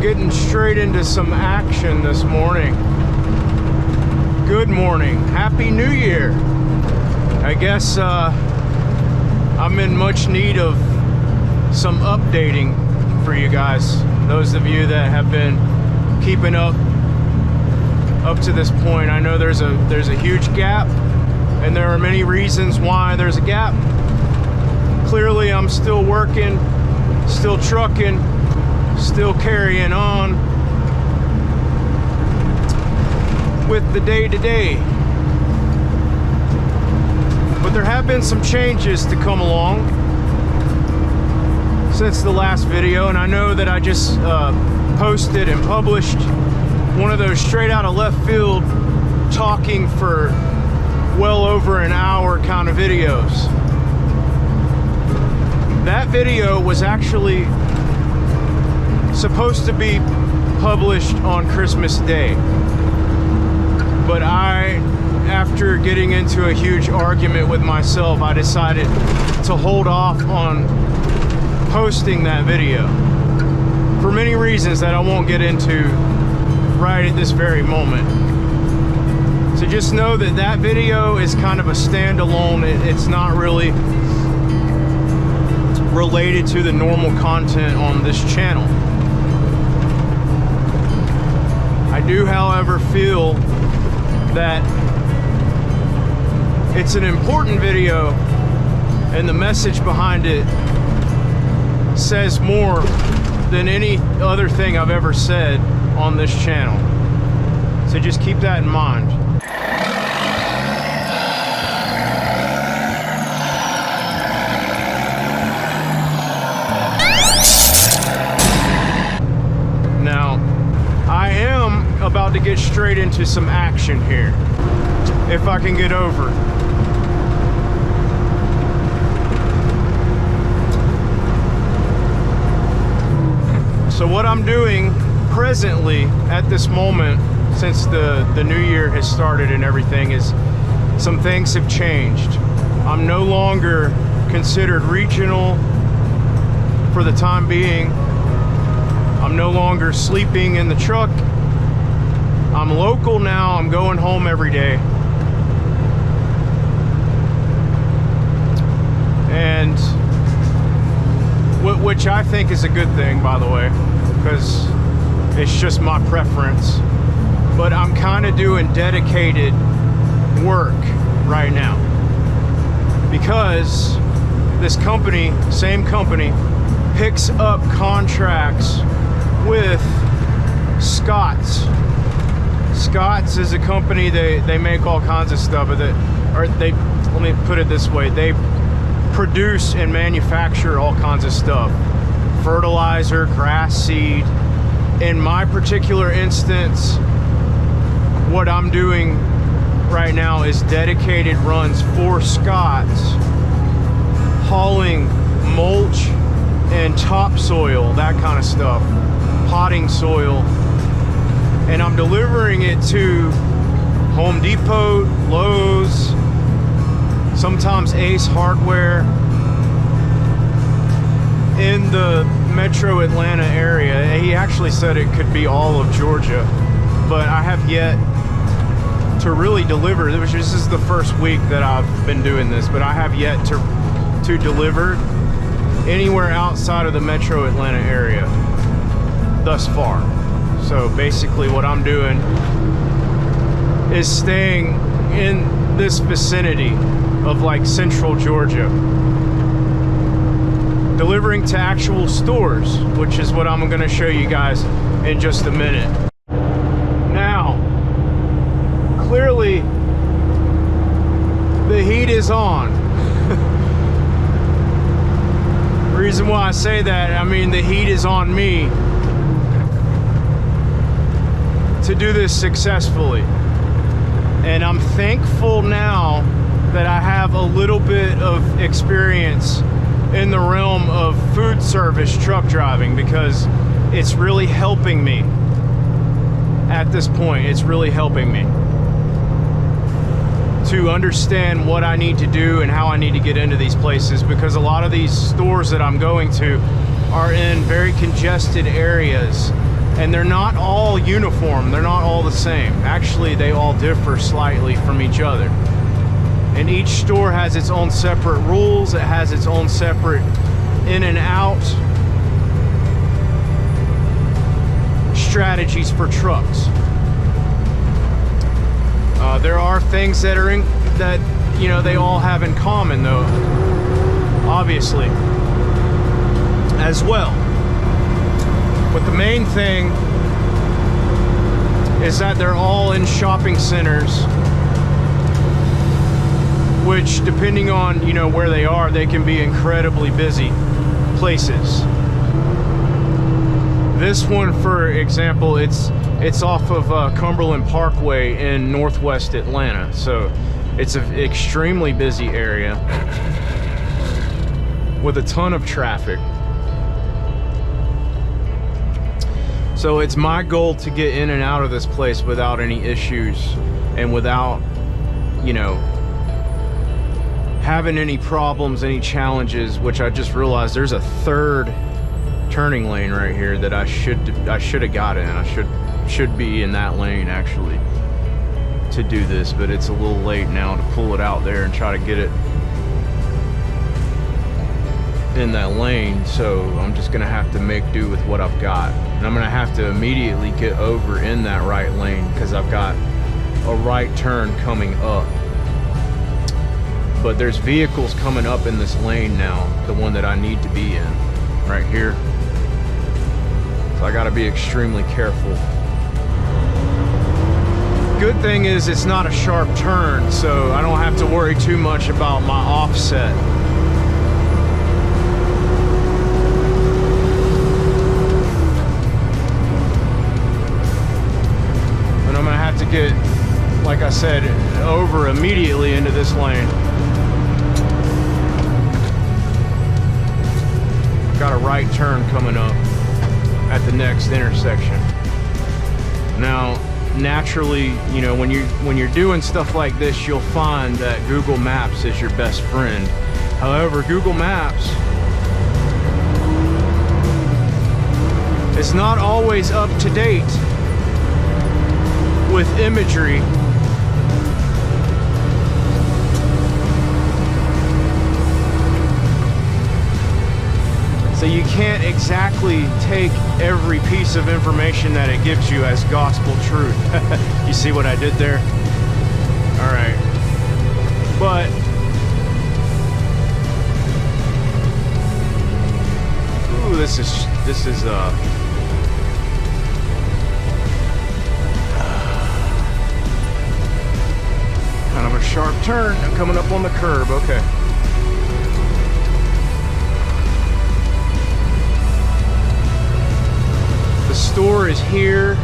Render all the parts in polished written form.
Getting straight into some action this morning. Good morning. Happy New Year. I guess I'm in much need of some updating for you guys. Those of you that have been keeping up to this point. I know there's a huge gap, and there are many reasons why there's a gap. Clearly, I'm still working, still trucking, still carrying on with the day-to-day. But there have been some changes to come along since the last video, and I know that I just posted and published one of those straight out of left field talking for well over an hour kind of videos. That video was actually supposed to be published on Christmas Day, but after getting into a huge argument with myself, I decided to hold off on posting that video for many reasons that I won't get into right at this very moment. So just know that that video is kind of a standalone. It's not really related to the normal content on this channel. I do, however, feel that it's an important video, and the message behind it says more than any other thing I've ever said on this channel. So just keep that in mind. Now, I am about to get straight into some action here, if I can get over. So what I'm doing presently at this moment, since the new year has started and everything, is some things have changed. I'm no longer considered regional for the time being. I'm no longer sleeping in the truck. I'm local now. I'm going home every day. And which I think is a good thing, by the way, because it's just my preference. But I'm kind of doing dedicated work right now because this company, same company, picks up contracts with Scott's. Scott's is a company, they make all kinds of stuff, let me put it this way, they produce and manufacture all kinds of stuff. Fertilizer, grass seed. In my particular instance, what I'm doing right now is dedicated runs for Scott's, hauling mulch and topsoil, that kind of stuff, potting soil, and I'm delivering it to Home Depot, Lowe's, sometimes Ace Hardware in the metro Atlanta area. He actually said it could be all of Georgia, but I have yet to really deliver. This is the first week that I've been doing this, but I have yet to deliver anywhere outside of the metro Atlanta area thus far. So basically what I'm doing is staying in this vicinity of like central Georgia, delivering to actual stores, which is what I'm going to show you guys in just a minute. Now, clearly the heat is on. The reason why I say that, I mean, the heat is on me to do this successfully. And I'm thankful now that I have a little bit of experience in the realm of food service truck driving, because it's really helping me at this point. It's really helping me to understand what I need to do and how I need to get into these places, because a lot of these stores that I'm going to are in very congested areas And they're not all uniform, they're not all the same. Actually, they all differ slightly from each other. And each store has its own separate rules, it has its own separate in and out strategies for trucks. There are things that are that they all have in common, though, obviously, as well. But the main thing is that they're all in shopping centers, which, depending on where they are, they can be incredibly busy places. This one, for example, it's off of Cumberland Parkway in northwest Atlanta, so it's an extremely busy area with a ton of traffic. So it's my goal to get in and out of this place without any issues and without having any problems, any challenges, which I just realized there's a third turning lane right here that I should have got in. I should be in that lane actually to do this, but it's a little late now to pull it out there and try to get it in that lane, so I'm just gonna have to make do with what I've got. And I'm gonna have to immediately get over in that right lane because I've got a right turn coming up. But there's vehicles coming up in this lane now, the one that I need to be in, right here. So I gotta be extremely careful. Good thing is it's not a sharp turn, so I don't have to worry too much about my offset. And I'm gonna have to get, like I said, over immediately into this lane. Got a right turn coming up at the next intersection. Now, naturally, when you're doing stuff like this, you'll find that Google Maps is your best friend. However, Google Maps is not always up to date with imagery. So you can't exactly take every piece of information that it gives you as gospel truth. You see what I did there? All right. But ooh, this is kind of a sharp turn. I'm coming up on the curb. Okay. Store is here,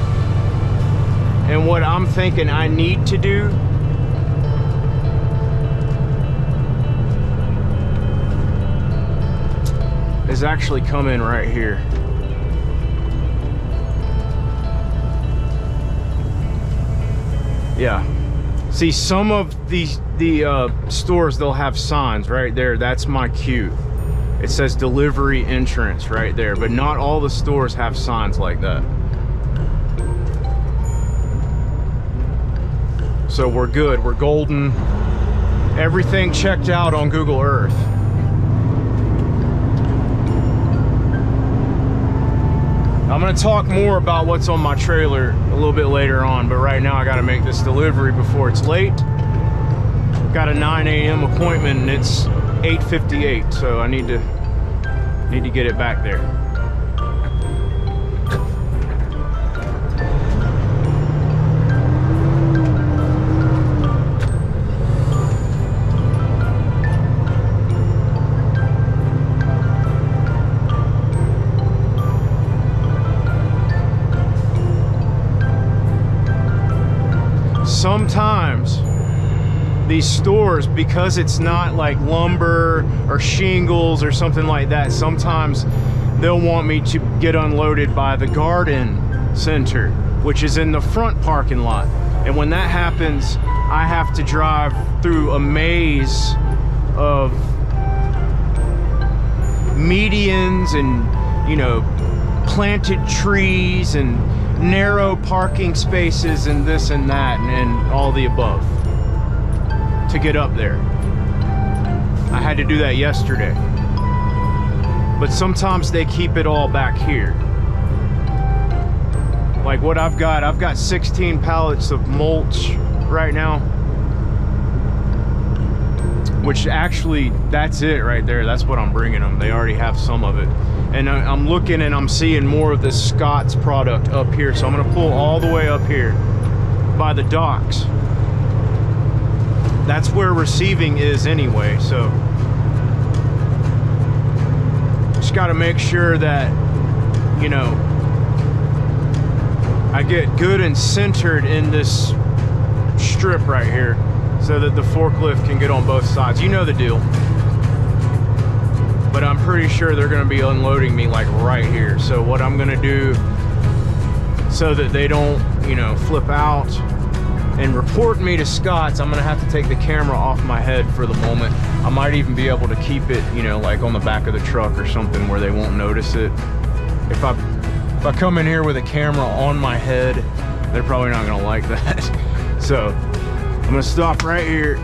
and what I'm thinking I need to do is actually come in right here. Yeah, see, some of the stores, they'll have signs right there. That's my cue. It says delivery entrance right there, but not all the stores have signs like that. So we're good, we're golden. Everything checked out on Google Earth. I'm gonna talk more about what's on my trailer a little bit later on, but right now I gotta make this delivery before it's late. Got a 9 a.m. appointment and it's 8:58, so I need to get it back there. Sometimes these stores, because it's not like lumber or shingles or something like that, sometimes they'll want me to get unloaded by the garden center, which is in the front parking lot. And when that happens, I have to drive through a maze of medians and planted trees and narrow parking spaces and this and that and all the above to get up there. I had to do that yesterday. But sometimes they keep it all back here. Like what I've got 16 pallets of mulch right now. Which actually, that's it right there. That's what I'm bringing them. They already have some of it. And I'm looking and I'm seeing more of this Scott's product up here. So I'm gonna pull all the way up here by the docks. That's where receiving is anyway. So just gotta make sure that, you know, I get good and centered in this strip right here, so that the forklift can get on both sides. You know the deal. But I'm pretty sure they're gonna be unloading me like right here. So what I'm gonna do, so that they don't, you know, flip out and report me to Scott's, I'm gonna have to take the camera off my head for the moment. I might even be able to keep it, you know, like on the back of the truck or something where they won't notice it. If I come in here with a camera on my head, they're probably not gonna like that. So I'm gonna stop right here.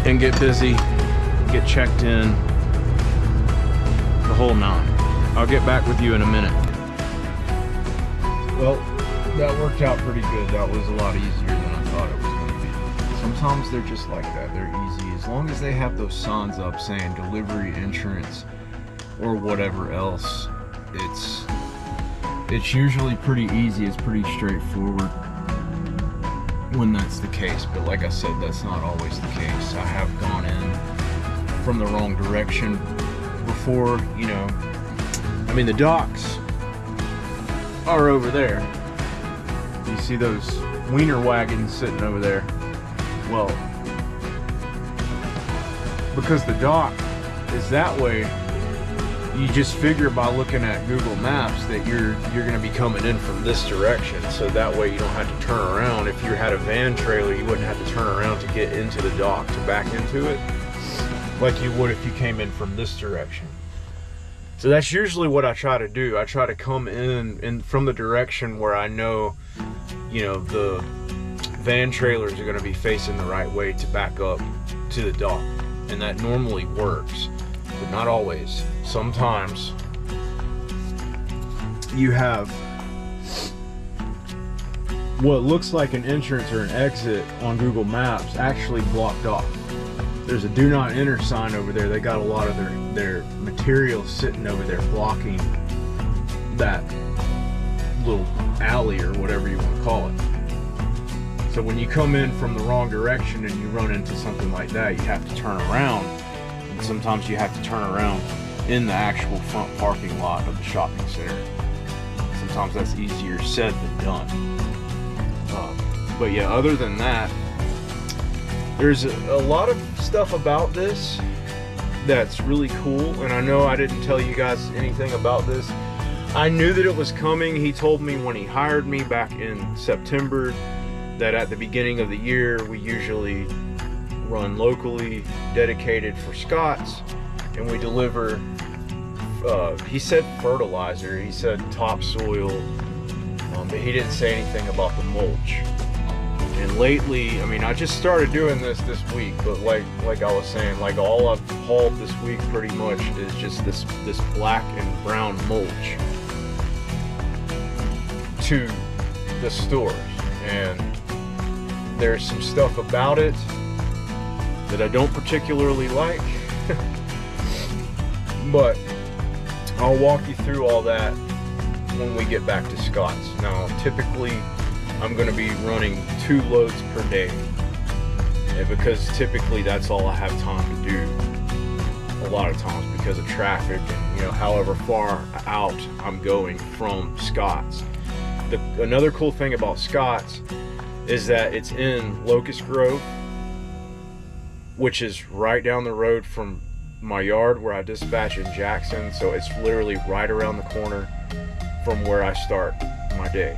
And get busy, get checked in, the whole nine. I'll get back with you in a minute. Well, that worked out pretty good. That was a lot easier than I thought it was gonna be. Sometimes they're just like that, they're easy. As long as they have those signs up saying delivery, insurance, or whatever else, it's usually pretty easy, it's pretty straightforward when that's the case. But like I said, that's not always the case. I have gone in from the wrong direction before, you know. I mean, the docks are over there. You see those wiener wagons sitting over there? Well, because the dock is that way, you just figure by looking at Google Maps that you're going to be coming in from this direction, so that way you don't have to turn around. If you had a van trailer, you wouldn't have to turn around to get into the dock to back into it like you would if you came in from this direction. So that's usually what I try to do. I try to come in from the direction where I know, you know, the van trailers are going to be facing the right way to back up to the dock, and that normally works, but not always. Sometimes you have what looks like an entrance or an exit on Google Maps actually blocked off. There's a do not enter sign over there. They got a lot of their material sitting over there blocking that little alley or whatever you want to call it. So when you come in from the wrong direction and you run into something like that, you have to turn around. And sometimes you have to turn around in the actual front parking lot of the shopping center. Sometimes that's easier said than done. But yeah, other than that, there's a lot of stuff about this that's really cool. And I know I didn't tell you guys anything about this. I knew that it was coming. He told me when he hired me back in September that at the beginning of the year, we usually run locally, dedicated for Scott's, and we deliver, he said fertilizer, he said topsoil, but he didn't say anything about the mulch. And lately, I mean, I just started doing this week, but like I was saying, like all I've hauled this week pretty much is just this black and brown mulch to the stores. And there's some stuff about it that I don't particularly like, but I'll walk you through all that when we get back to Scott's. Now, typically, I'm going to be running 2 loads per day, and because typically that's all I have time to do a lot of times because of traffic and, you know, however far out I'm going from Scott's. Another cool thing about Scott's is that it's in Locust Grove, which is right down the road from my yard where I dispatch in Jackson. So it's literally right around the corner from where I start my day.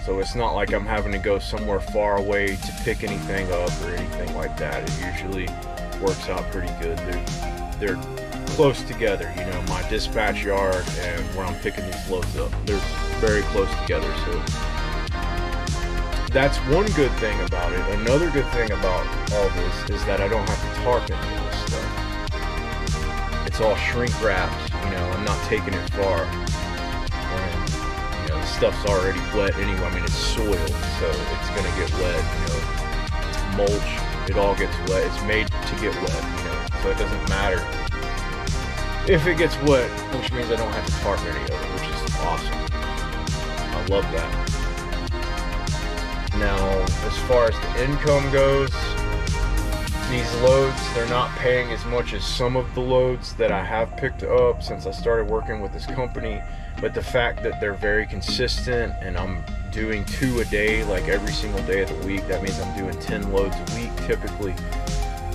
So it's not like I'm having to go somewhere far away to pick anything up or anything like that. It usually works out pretty good. they're close together. You know, my dispatch yard and where I'm picking these loads up, they're very close together. So that's one good thing about it. Another good thing about all this is that I don't have to tarp any of this stuff. It's all shrink wrapped. You know, I'm not taking it far. And, you know, the stuff's already wet anyway. I mean, it's soil, so it's gonna get wet. You know, mulch, it all gets wet. It's made to get wet. You know, so it doesn't matter if it gets wet, which means I don't have to tarp any of it, which is awesome. I love that. Now, as far as the income goes, these loads, they're not paying as much as some of the loads that I have picked up since I started working with this company, but the fact that they're very consistent and I'm doing 2 a day, like every single day of the week, that means I'm doing 10 loads a week typically,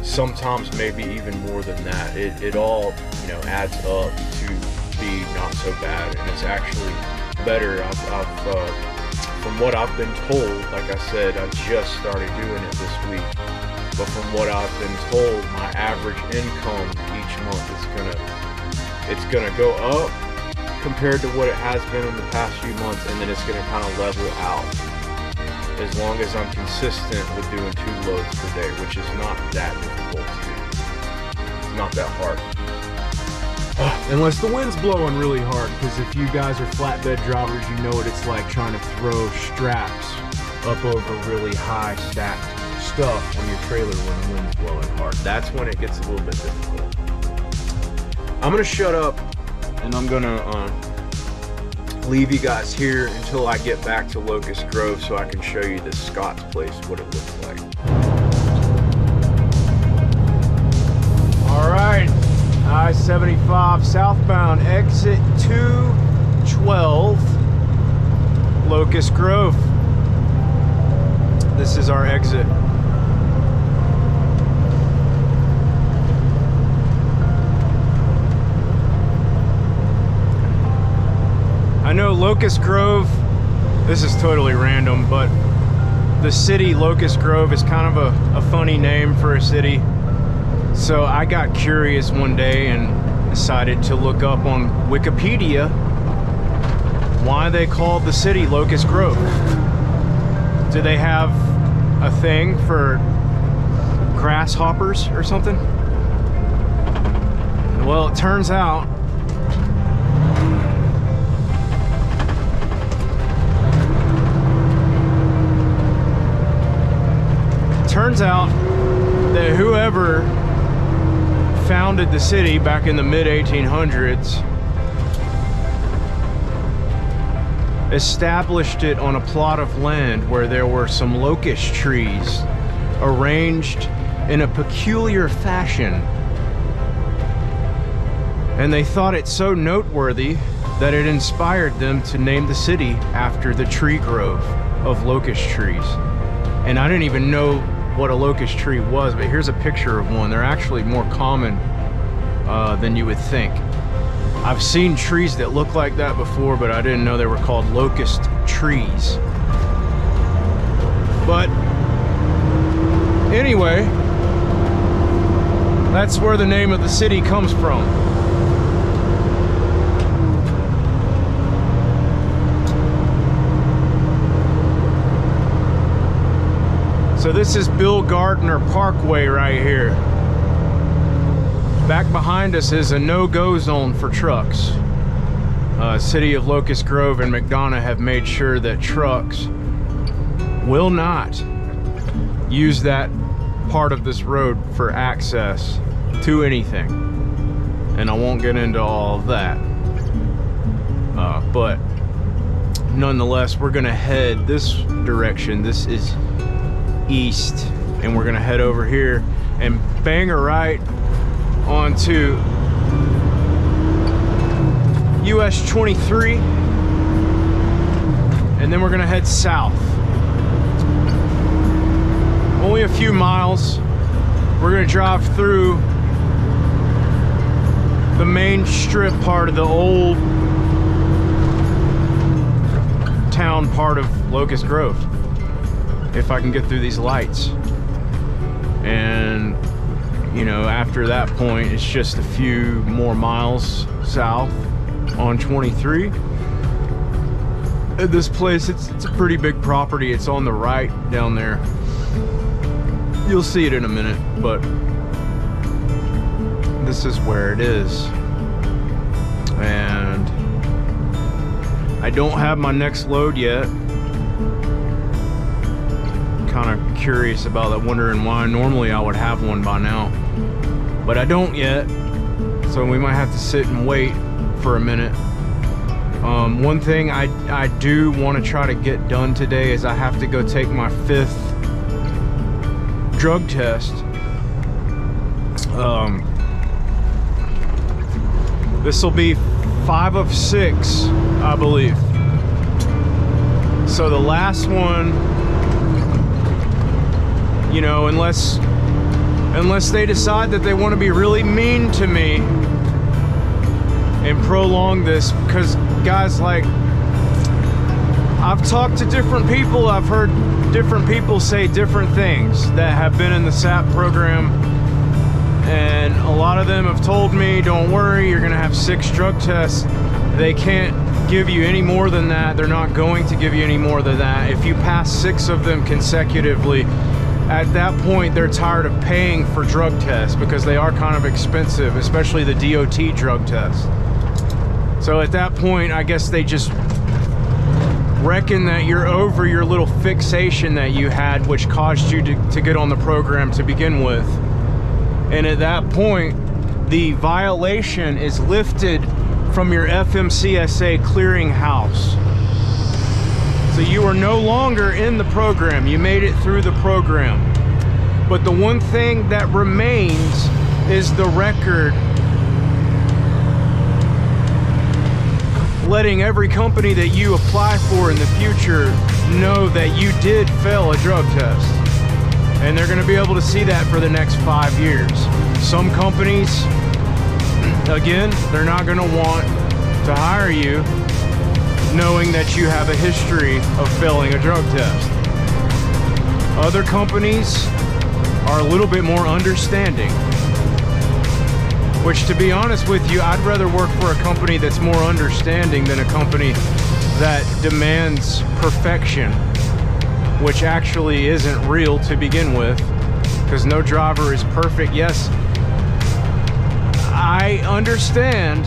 sometimes maybe even more than that. It all, you know, adds up to be not so bad, and it's actually better. From what I've been told, like I said, I just started doing it this week, but from what I've been told, my average income each month is gonna go up compared to what it has been in the past few months, and then it's gonna kind of level out as long as I'm consistent with doing 2 loads per day, which is not that difficult to do. It's not that hard. Unless the wind's blowing really hard, because if you guys are flatbed drivers, you know what it's like trying to throw straps up over really high stacked stuff on your trailer when the wind's blowing hard. That's when it gets a little bit difficult. I'm gonna shut up and I'm gonna leave you guys here until I get back to Locust Grove so I can show you this Scott's place, what it looks like. All right. I-75 southbound, exit 212, Locust Grove. This is our exit. I know Locust Grove, this is totally random, but the city Locust Grove is kind of a funny name for a city. So I got curious one day and decided to look up on Wikipedia why they called the city Locust Grove. Do they have a thing for grasshoppers or something? Well, it turns out that whoever founded the city back in the mid-1800s established it on a plot of land where there were some locust trees arranged in a peculiar fashion, and they thought it so noteworthy that it inspired them to name the city after the tree grove of locust trees. And I didn't even know what a locust tree was, but here's a picture of one. They're actually more common than you would think. I've seen trees that look like that before, but I didn't know they were called locust trees. But anyway, that's where the name of the city comes from. So this is Bill Gardner Parkway right here. Back behind us is a no-go zone for trucks. City of Locust Grove and McDonough have made sure that trucks will not use that part of this road for access to anything. And I won't get into all of that. But nonetheless, we're gonna head this direction. This is east, and we're gonna head over here and bang a right onto US 23, and then we're gonna head south. Only a few miles. We're gonna drive through the main strip part of the old town part of Locust Grove, if I can get through these lights. And you know, after that point, it's just a few more miles south on 23. This place, it's a pretty big property. It's on the right down there. You'll see it in a minute, but this is where it is. And I don't have my next load yet. Kind of curious about that, wondering why. Normally I would have one by now, but I don't yet. So we might have to sit and wait for a minute. One thing I do want to try to get done today is I have to go take my 5th drug test. This will be 5 of 6, I believe. So the last one, you know, unless they decide that they want to be really mean to me and prolong this, because guys, like, I've talked to different people, I've heard different people say different things that have been in the SAP program, and a lot of them have told me, don't worry, you're gonna have 6 drug tests. They can't give you any more than that. They're not going to give you any more than that. If you pass 6 of them consecutively, at that point they're tired of paying for drug tests because they are kind of expensive, especially the DOT drug test. So at that point, I guess they just reckon that you're over your little fixation that you had, which caused you to get on the program to begin with. And at that point, the violation is lifted from your FMCSA clearinghouse. So you are no longer in the program. You made it through the program. But the one thing that remains is the record, letting every company that you apply for in the future know that you did fail a drug test. And they're gonna be able to see that for the next 5 years. Some companies, again, they're not gonna want to hire you knowing that you have a history of failing a drug test. Other companies are a little bit more understanding, which, to be honest with you, I'd rather work for a company that's more understanding than a company that demands perfection, which actually isn't real to begin with, because no driver is perfect. Yes, I understand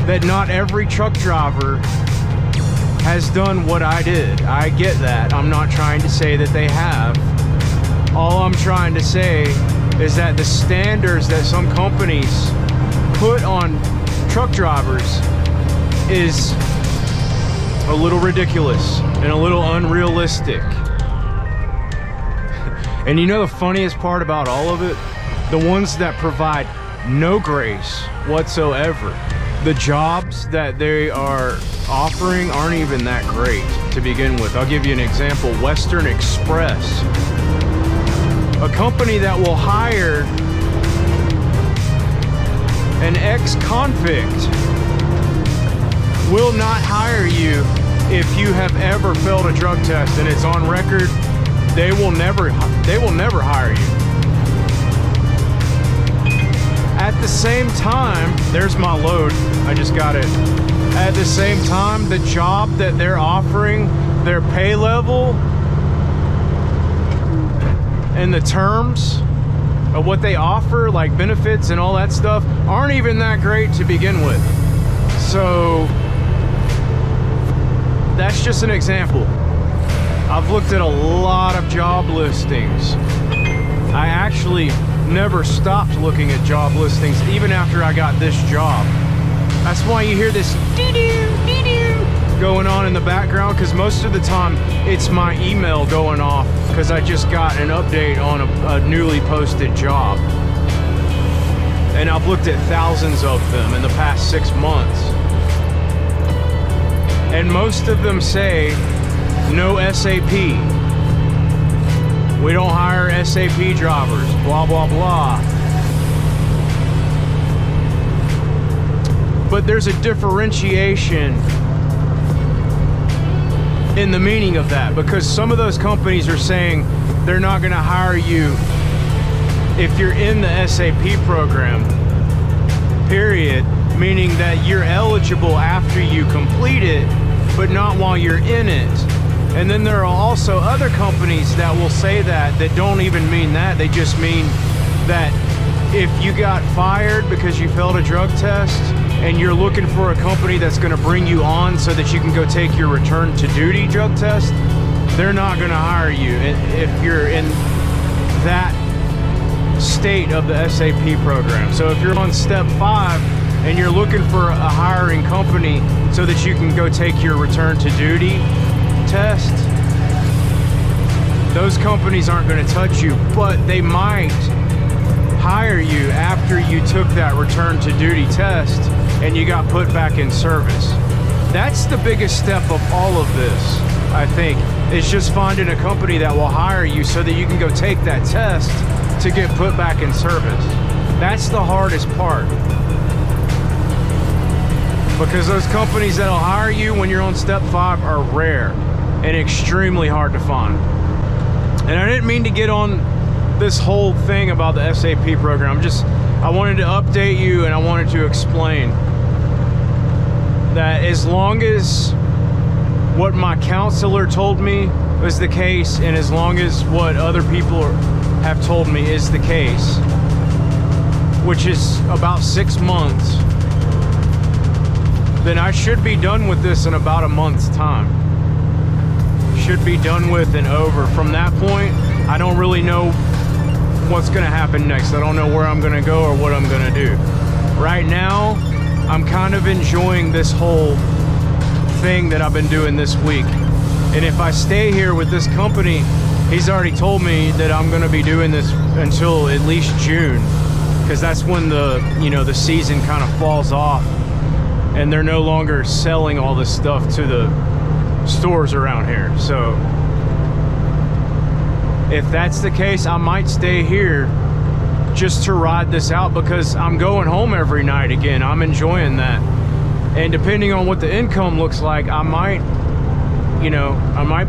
that not every truck driver has done what I did. I get that. I'm not trying to say that they have. All I'm trying to say is that the standards that some companies put on truck drivers is a little ridiculous and a little unrealistic. And you know the funniest part about all of it? The ones that provide no grace whatsoever. The jobs that they are offering aren't even that great to begin with. I'll give you an example. Western Express, a company that will hire an ex-convict, will not hire you if you have ever failed a drug test and it's on record. They will never hire you. At the same time, there's my load, I just got it. At the same time, the job that they're offering, their pay level and the terms of what they offer, like benefits and all that stuff, aren't even that great to begin with. So that's just an example. I've looked at a lot of job listings. I actually never stopped looking at job listings even after I got this job. That's why you hear this dee-doo going on in the background, because most of the time it's my email going off because I just got an update on a newly posted job. And I've looked at thousands of them in the past 6 months. And most of them say no SAP. We don't hire SAP drivers, blah, blah, blah. But there's a differentiation in the meaning of that, because some of those companies are saying they're not going to hire you if you're in the SAP program, period, meaning that you're eligible after you complete it, but not while you're in it. And then there are also other companies that will say that don't even mean that. They just mean that if you got fired because you failed a drug test and you're looking for a company that's going to bring you on so that you can go take your return to duty drug test, they're not going to hire you if you're in that state of the SAP program. So if you're on step 5 and you're looking for a hiring company so that you can go take your return to duty test, those companies aren't going to touch you, but they might hire you after you took that return to duty test and you got put back in service. That's the biggest step of all of this, I think, is just finding a company that will hire you so that you can go take that test to get put back in service. That's the hardest part. Because those companies that'll hire you when you're on step 5 are rare and extremely hard to find. And I didn't mean to get on this whole thing about the SAP program. I wanted to update you, and I wanted to explain that as long as what my counselor told me was the case, and as long as what other people have told me is the case, which is about 6 months, then I should be done with this in about a month's time. Should be done with and over. From that point, I don't really know what's gonna happen next. I don't know where I'm gonna go or what I'm gonna do. Right now, I'm kind of enjoying this whole thing that I've been doing this week. And if I stay here with this company, he's already told me that I'm gonna be doing this until at least June, because that's when the season kind of falls off and they're no longer selling all this stuff to the stores around here. So if that's the case, I might stay here just to ride this out, because I'm going home every night again. I'm enjoying that. And depending on what the income looks like, I might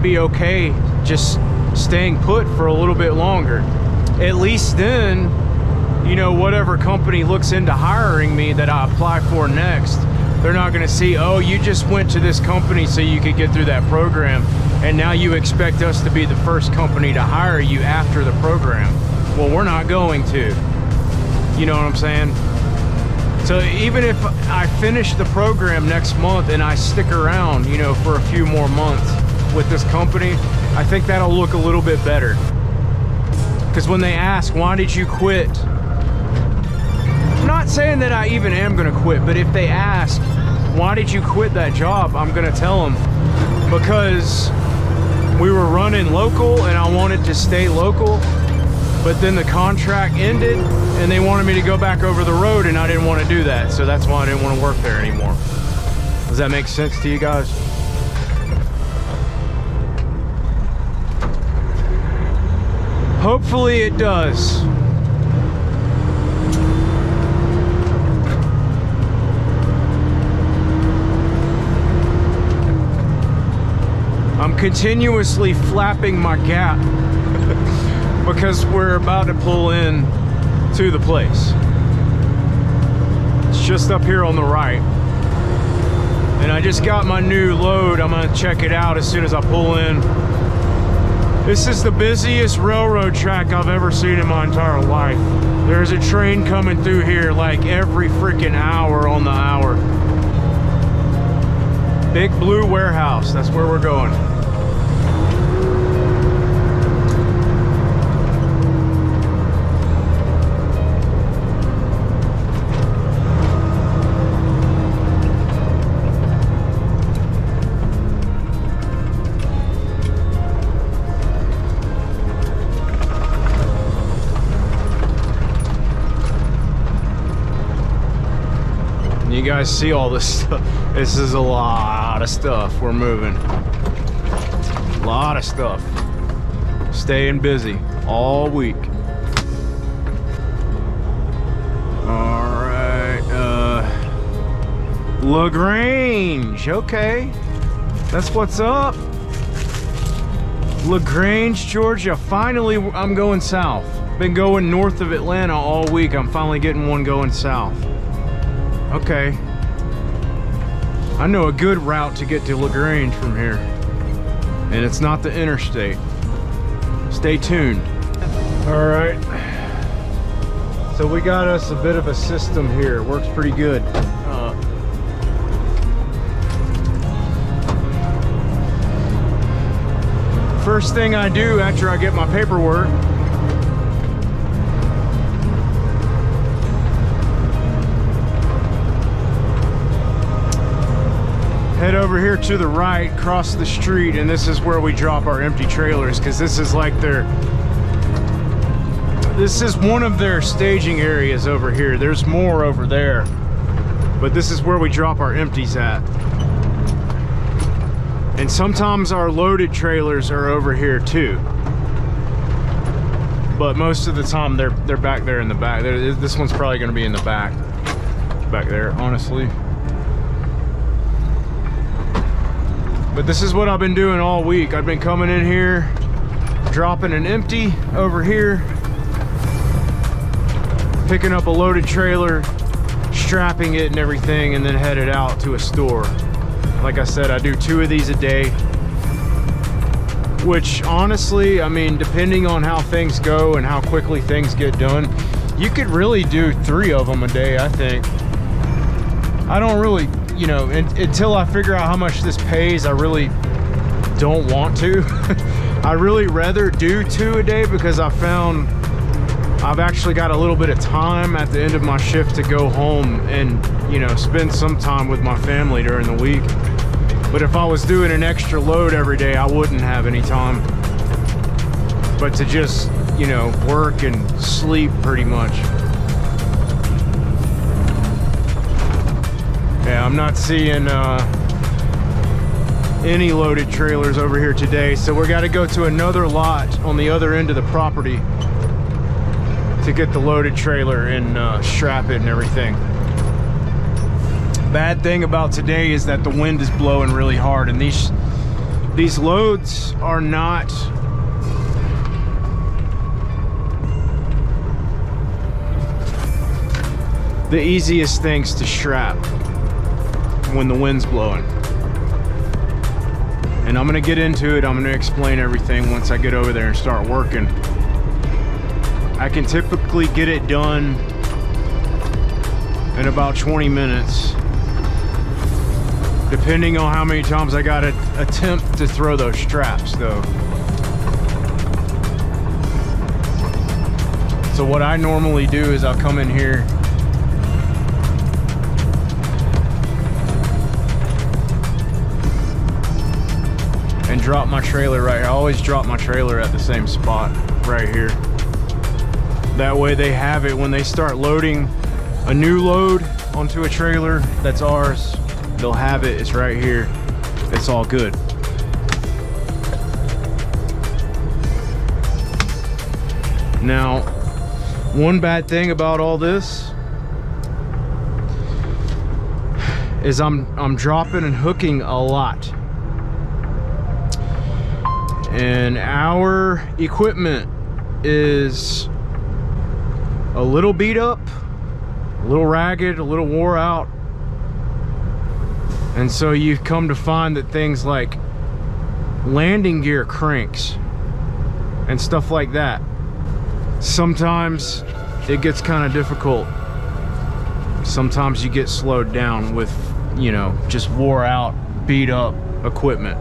be okay just staying put for a little bit longer. At least then, whatever company looks into hiring me that I apply for next, they're not going to see, oh, you just went to this company so you could get through that program, and now you expect us to be the first company to hire you after the program. Well, we're not going to. You know what I'm saying? So even if I finish the program next month and I stick around, for a few more months with this company, I think that'll look a little bit better. Because when they ask, why did you quit? I'm not saying that I even am going to quit, but if they ask, why did you quit that job? I'm going to tell them, because we were running local and I wanted to stay local, but then the contract ended and they wanted me to go back over the road, and I didn't want to do that. So that's why I didn't want to work there anymore. Does that make sense to you guys? Hopefully it does. I'm continuously flapping my gap because we're about to pull in to the place. It's just up here on the right. And I just got my new load. I'm gonna check it out as soon as I pull in. This is the busiest railroad track I've ever seen in my entire life. There's a train coming through here like every freaking hour on the hour. Big Blue Warehouse, that's where we're going. You guys see all this stuff. This is a lot of stuff we're moving. A lot of stuff. Staying busy all week. All right, LaGrange, okay. That's what's up. LaGrange, Georgia. Finally, I'm going south. Been going north of Atlanta all week. I'm finally getting one going south. Okay. I know a good route to get to LaGrange from here. And it's not the interstate. Stay tuned. All right. So we got us a bit of a system here. It works pretty good. First thing I do after I get my paperwork, head over here to the right, cross the street, and this is where we drop our empty trailers, because this is like this is one of their staging areas over here. There's more over there, but this is where we drop our empties at. And sometimes our loaded trailers are over here too, but most of the time they're back there in the back. This one's probably going to be in the back there, honestly. But this is what I've been doing all week. I've been coming in here, dropping an empty over here, picking up a loaded trailer, strapping it and everything, and then headed out to a store. Like I said, I do 2 of these a day, which honestly, I mean, depending on how things go and how quickly things get done, you could really do 3 of them a day, I think. I don't really, you know, until I figure out how much this pays, I really don't want to. I really rather do 2 a day, because I found I've actually got a little bit of time at the end of my shift to go home and, you know, spend some time with my family during the week. But if I was doing an extra load every day, I wouldn't have any time. But to just, you know, work and sleep pretty much. Yeah, I'm not seeing any loaded trailers over here today, so we got to go to another lot on the other end of the property to get the loaded trailer and strap it and everything. Bad thing about today is that the wind is blowing really hard, and these loads are not the easiest things to strap when the wind's blowing. And I'm gonna get into it. I'm gonna explain everything once I get over there and start working. I can typically get it done in about 20 minutes, depending on how many times I gotta attempt to throw those straps though. So what I normally do is I'll come in here and drop my trailer right here. I always drop my trailer at the same spot right here. That way they have it when they start loading a new load onto a trailer that's ours. They'll have it. It's right here. It's all good. Now, one bad thing about all this is I'm dropping and hooking a lot. And our equipment is a little beat up, a little ragged, a little wore out. And so you come to find that things like landing gear cranks and stuff like that, sometimes it gets kind of difficult. Sometimes you get slowed down with, you know, just wore out, beat up equipment.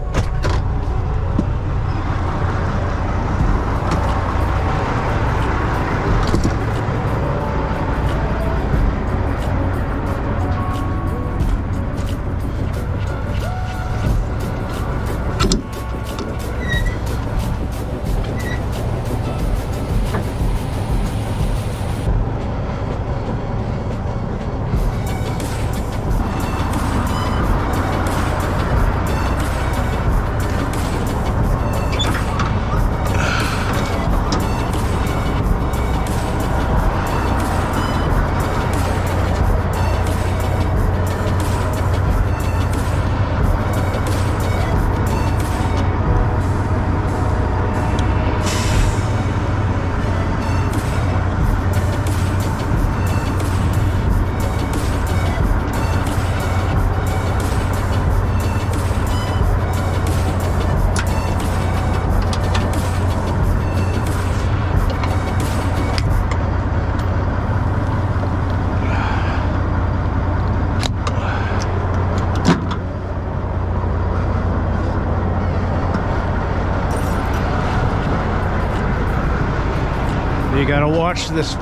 You gotta watch this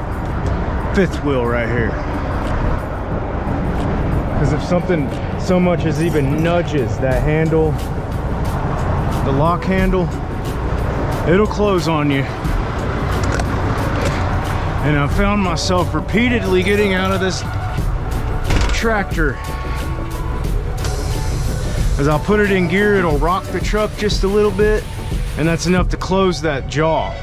fifth wheel right here. Because if something so much as even nudges that handle, the lock handle, it'll close on you. And I found myself repeatedly getting out of this tractor. As I'll put it in gear, it'll rock the truck just a little bit, and that's enough to close that jaw.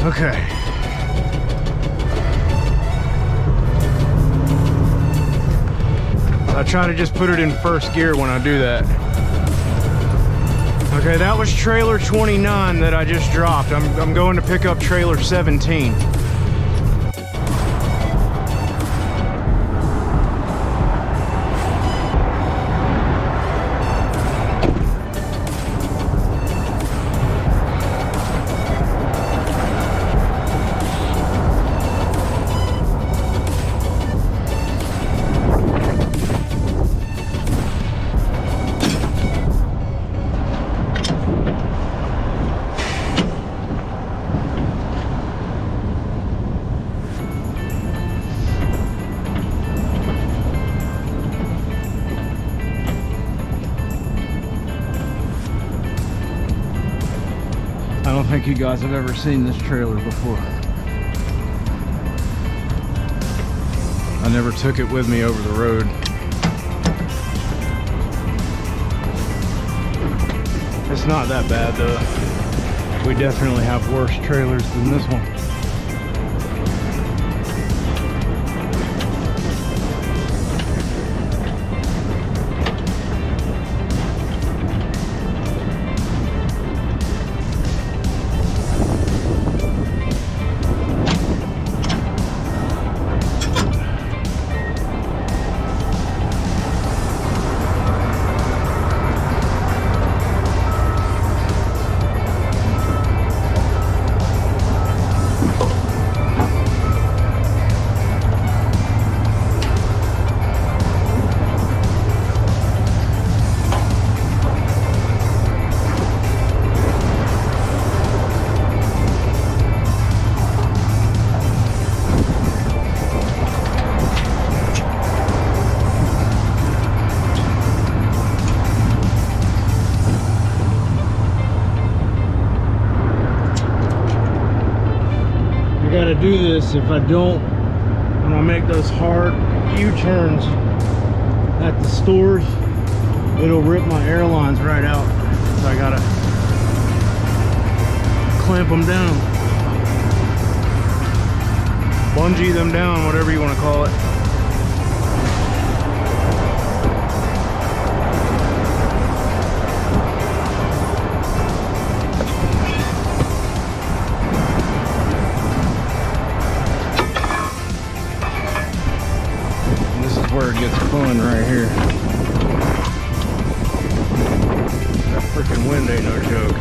Okay. I try to just put it in first gear when I do that. Okay, that was trailer 29 that I just dropped. I'm going to pick up trailer 17. I don't think you guys have ever seen this trailer before. I never took it with me over the road. It's not that bad though. We definitely have worse trailers than this one. I gotta do this. If I don't, when I make those hard U-turns at the stores, it'll rip my airlines right out. So I gotta clamp them down, bungee them down, whatever you want to call it. Where it gets fun right here. That freaking wind ain't no joke.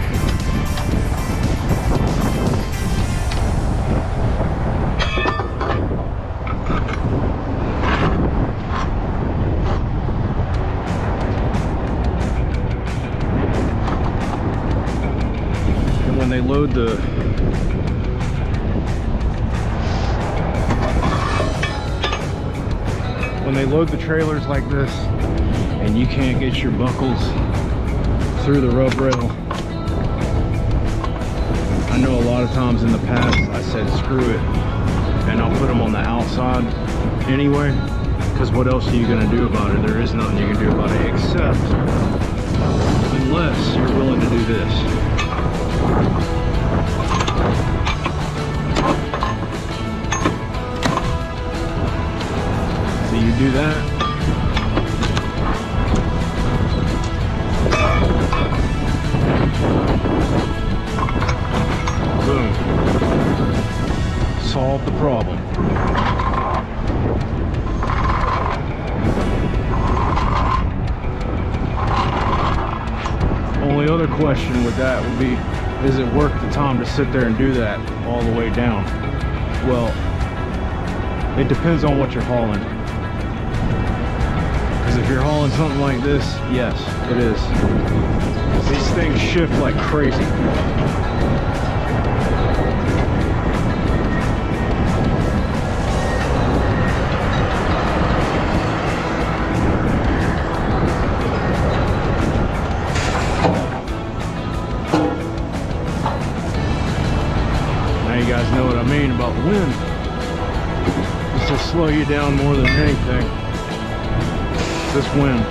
And when they load the trailers like this and you can't get your buckles through the rub rail, I know a lot of times in the past I said screw it and I'll put them on the outside anyway, because what else are you going to do about it? There is nothing you can do about it except unless you're willing to do this. You do that, boom, solve the problem. Only other question with that would be, is it worth the time to sit there and do that all the way down? Well, it depends on what you're hauling. If you're hauling something like this, yes, it is. These things shift like crazy. slow you down more than anything. This wind.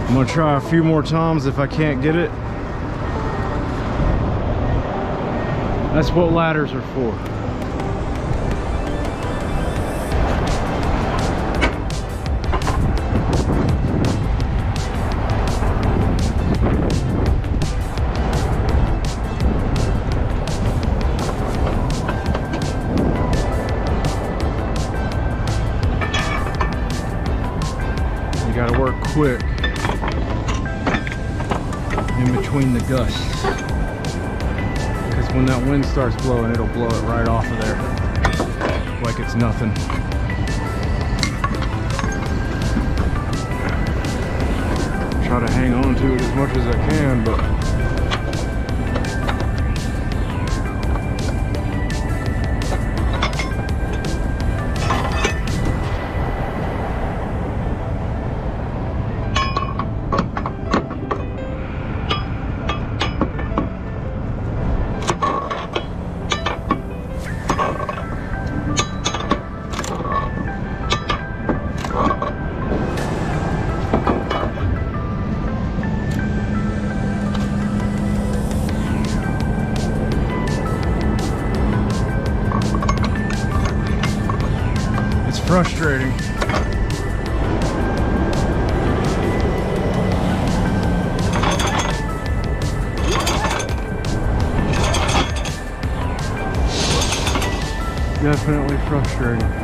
I'm gonna try a few more times if I can't get it. That's what ladders are for. You gotta work quick in between the gusts, because when that wind starts blowing, it'll blow it right off of there like it's nothing. Try to hang on to it as much as I can, but frustrating. Definitely frustrating.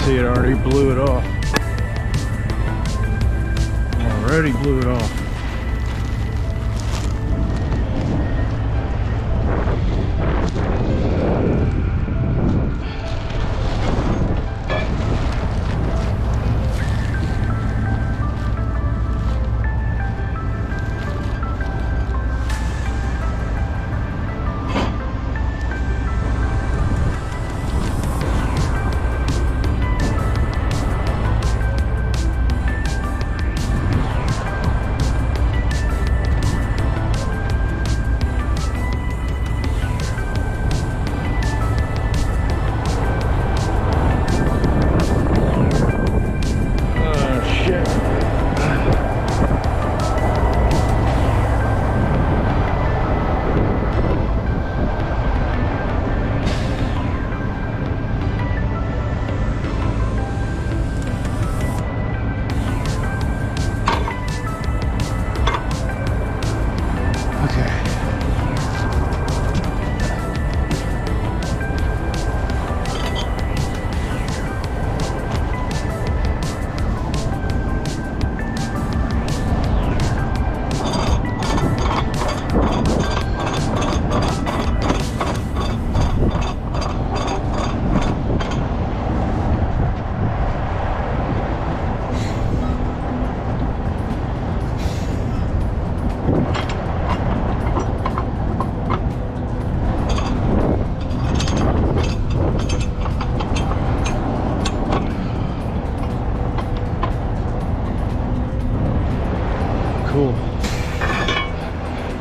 See, it already blew it off. Already blew it off.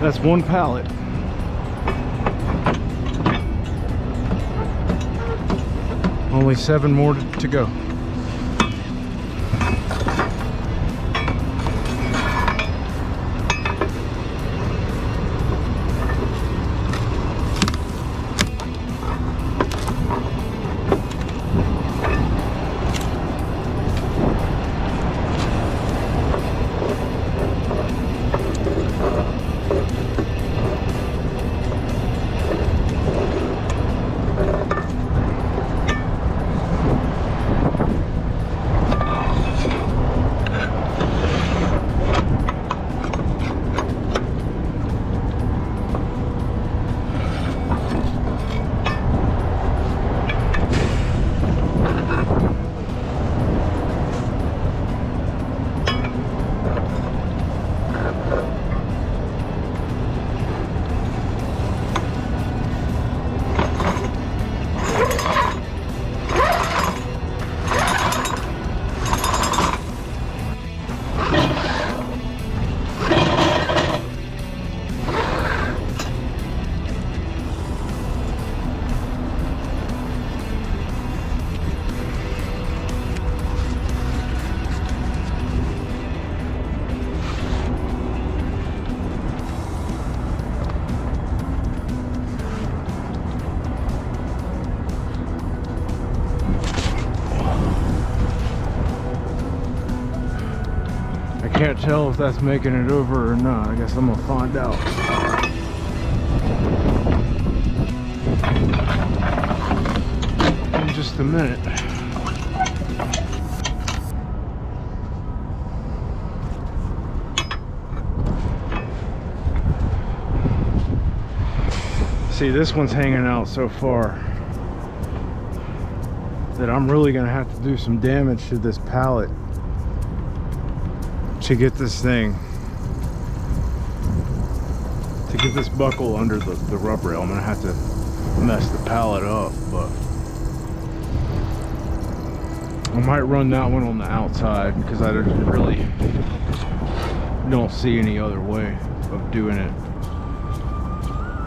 That's one pallet. Only 7 more to go. Can't tell if that's making it over or not. I guess I'm gonna find out. In just a minute. See, this one's hanging out so far that I'm really gonna have to do some damage to this pallet to get this thing, to get this buckle under the rub rail. I'm gonna have to mess the pallet up, but I might run that one on the outside because I really don't see any other way of doing it.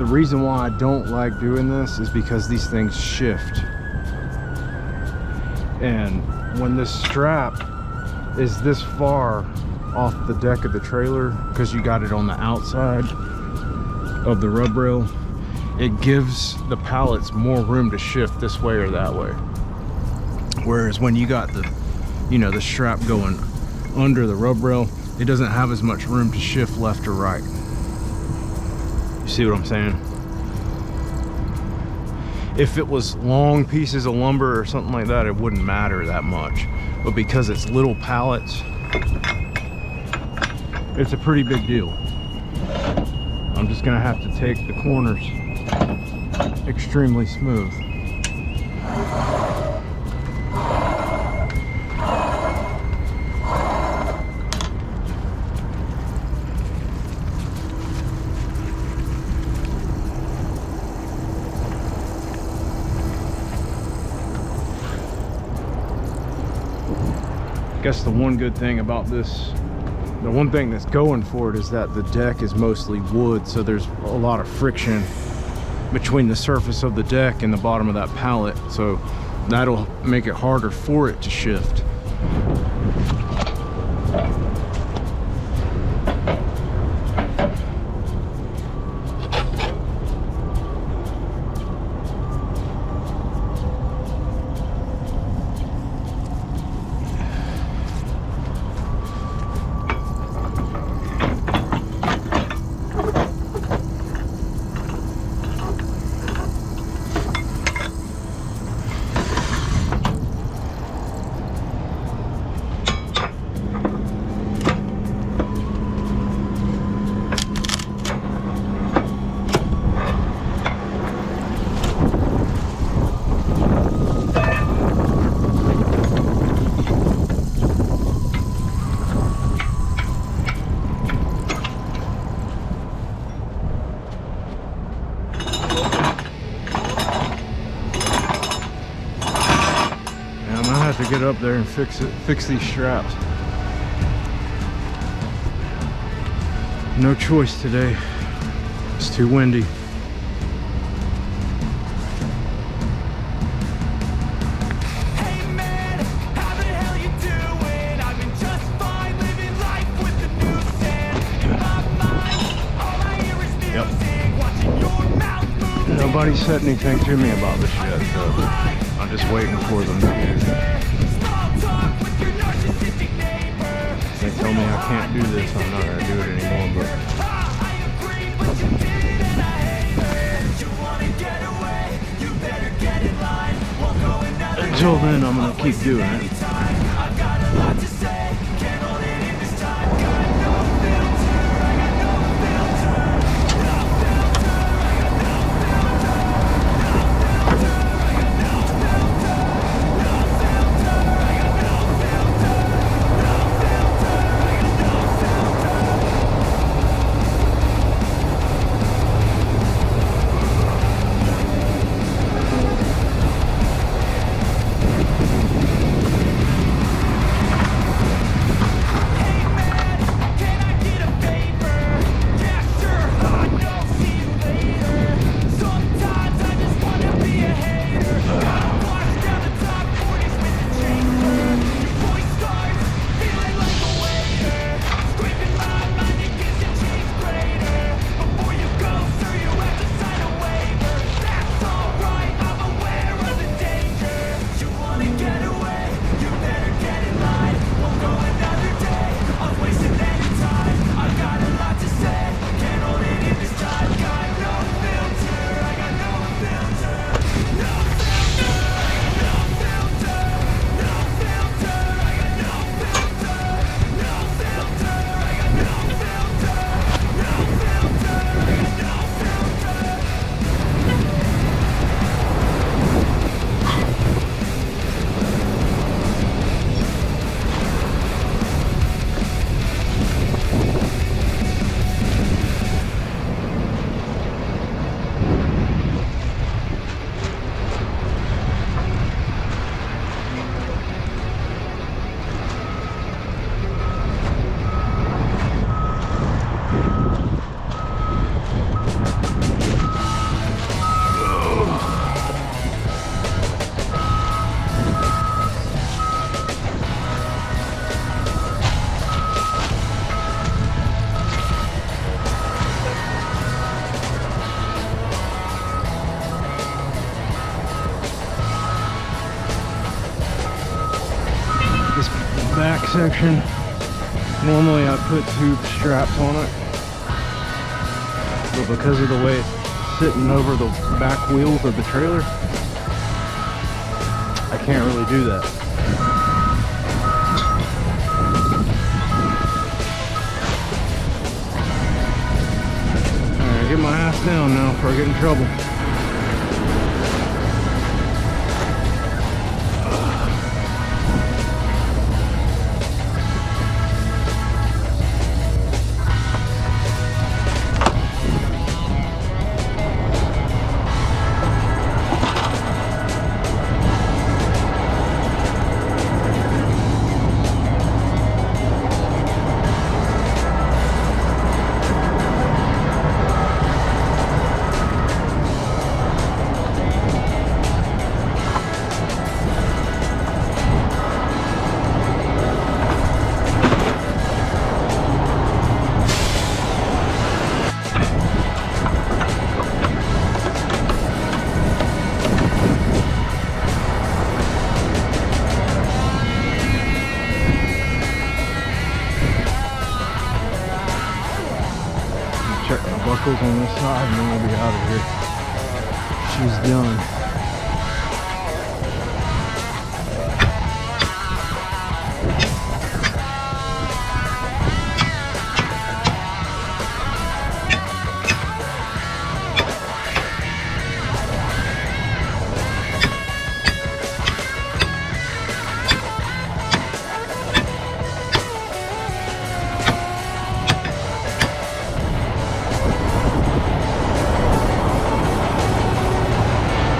The reason why I don't like doing this is because these things shift, and when this strap is this far off the deck of the trailer, because you got it on the outside of the rub rail, it gives the pallets more room to shift this way or that way. Whereas when you got the, you know, the strap going under the rub rail, it doesn't have as much room to shift left or right. You see what I'm saying? If it was long pieces of lumber or something like that, it wouldn't matter that much. But because it's little pallets, it's a pretty big deal. I'm just gonna have to take the corners extremely smooth. I guess the one good thing about this, the one thing that's going for it, is that the deck is mostly wood, so there's a lot of friction between the surface of the deck and the bottom of that pallet, so that'll make it harder for it to shift. To get up there and fix these straps. No choice today. It's too windy. Nobody said anything to me about this yet, so I'm just waiting for them to. They tell me I can't do this, I'm not gonna do it anymore, but until then I'm gonna keep doing it. Back section, normally I put tube straps on it, but because of the way it's sitting over the back wheels of the trailer, I can't really do that. Alright, get my ass down now before I get in trouble. Check my buckles on this side and then we'll be out of here. She's done.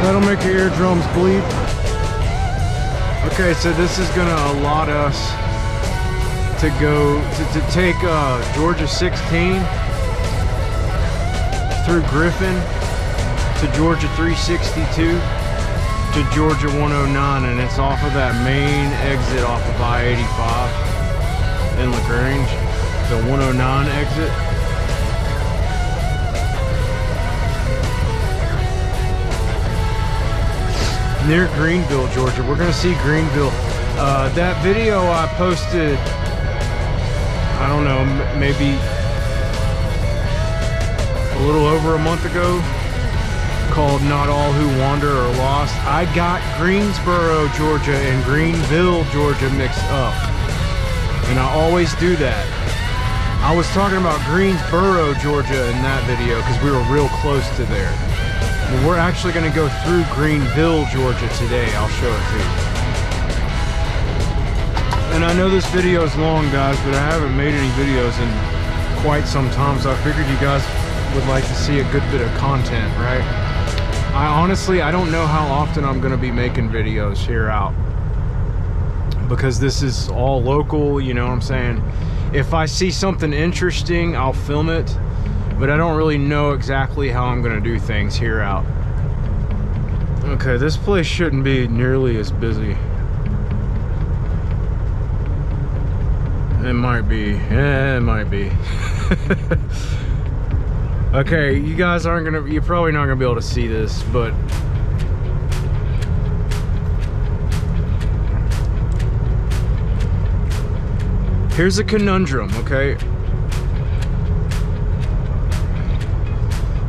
That'll make your eardrums bleed. Okay, so this is gonna allot us to go to take Georgia 16 through Griffin to Georgia 362 to Georgia 109, and it's off of that main exit off of I-85 in LaGrange, the 109 exit. Near Greenville, Georgia. We're gonna see Greenville. That video I posted, I don't know, maybe a little over a month ago, called Not All Who Wander Are Lost. I got Greensboro, Georgia and Greenville, Georgia mixed up, and I always do that. I was talking about Greensboro, Georgia in that video because we were real close to there. Well, we're actually going to go through Greenville, Georgia today. I'll show it to you. And I know this video is long, guys, but I haven't made any videos in quite some time, so I figured you guys would like to see a good bit of content, right? I honestly don't know how often I'm going to be making videos here out, because this is all local, you know what I'm saying? If I see something interesting, I'll film it, but I don't really know exactly how I'm going to do things here out. Okay, this place shouldn't be nearly as busy. It might be. Yeah, it might be. Okay, you guys aren't gonna, you're probably not gonna be able to see this, but here's a conundrum, okay?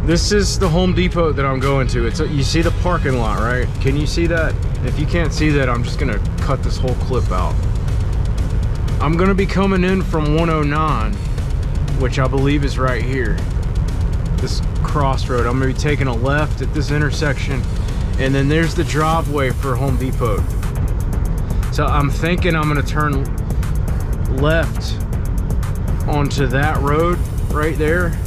This is the Home Depot that I'm going to. You see the parking lot, right? Can you see that? If you can't see that, I'm just gonna cut this whole clip out. I'm gonna be coming in from 109, which I believe is right here. This crossroad. I'm gonna be taking a left at this intersection, and then there's the driveway for Home Depot. So I'm thinking I'm gonna turn left onto that road right there,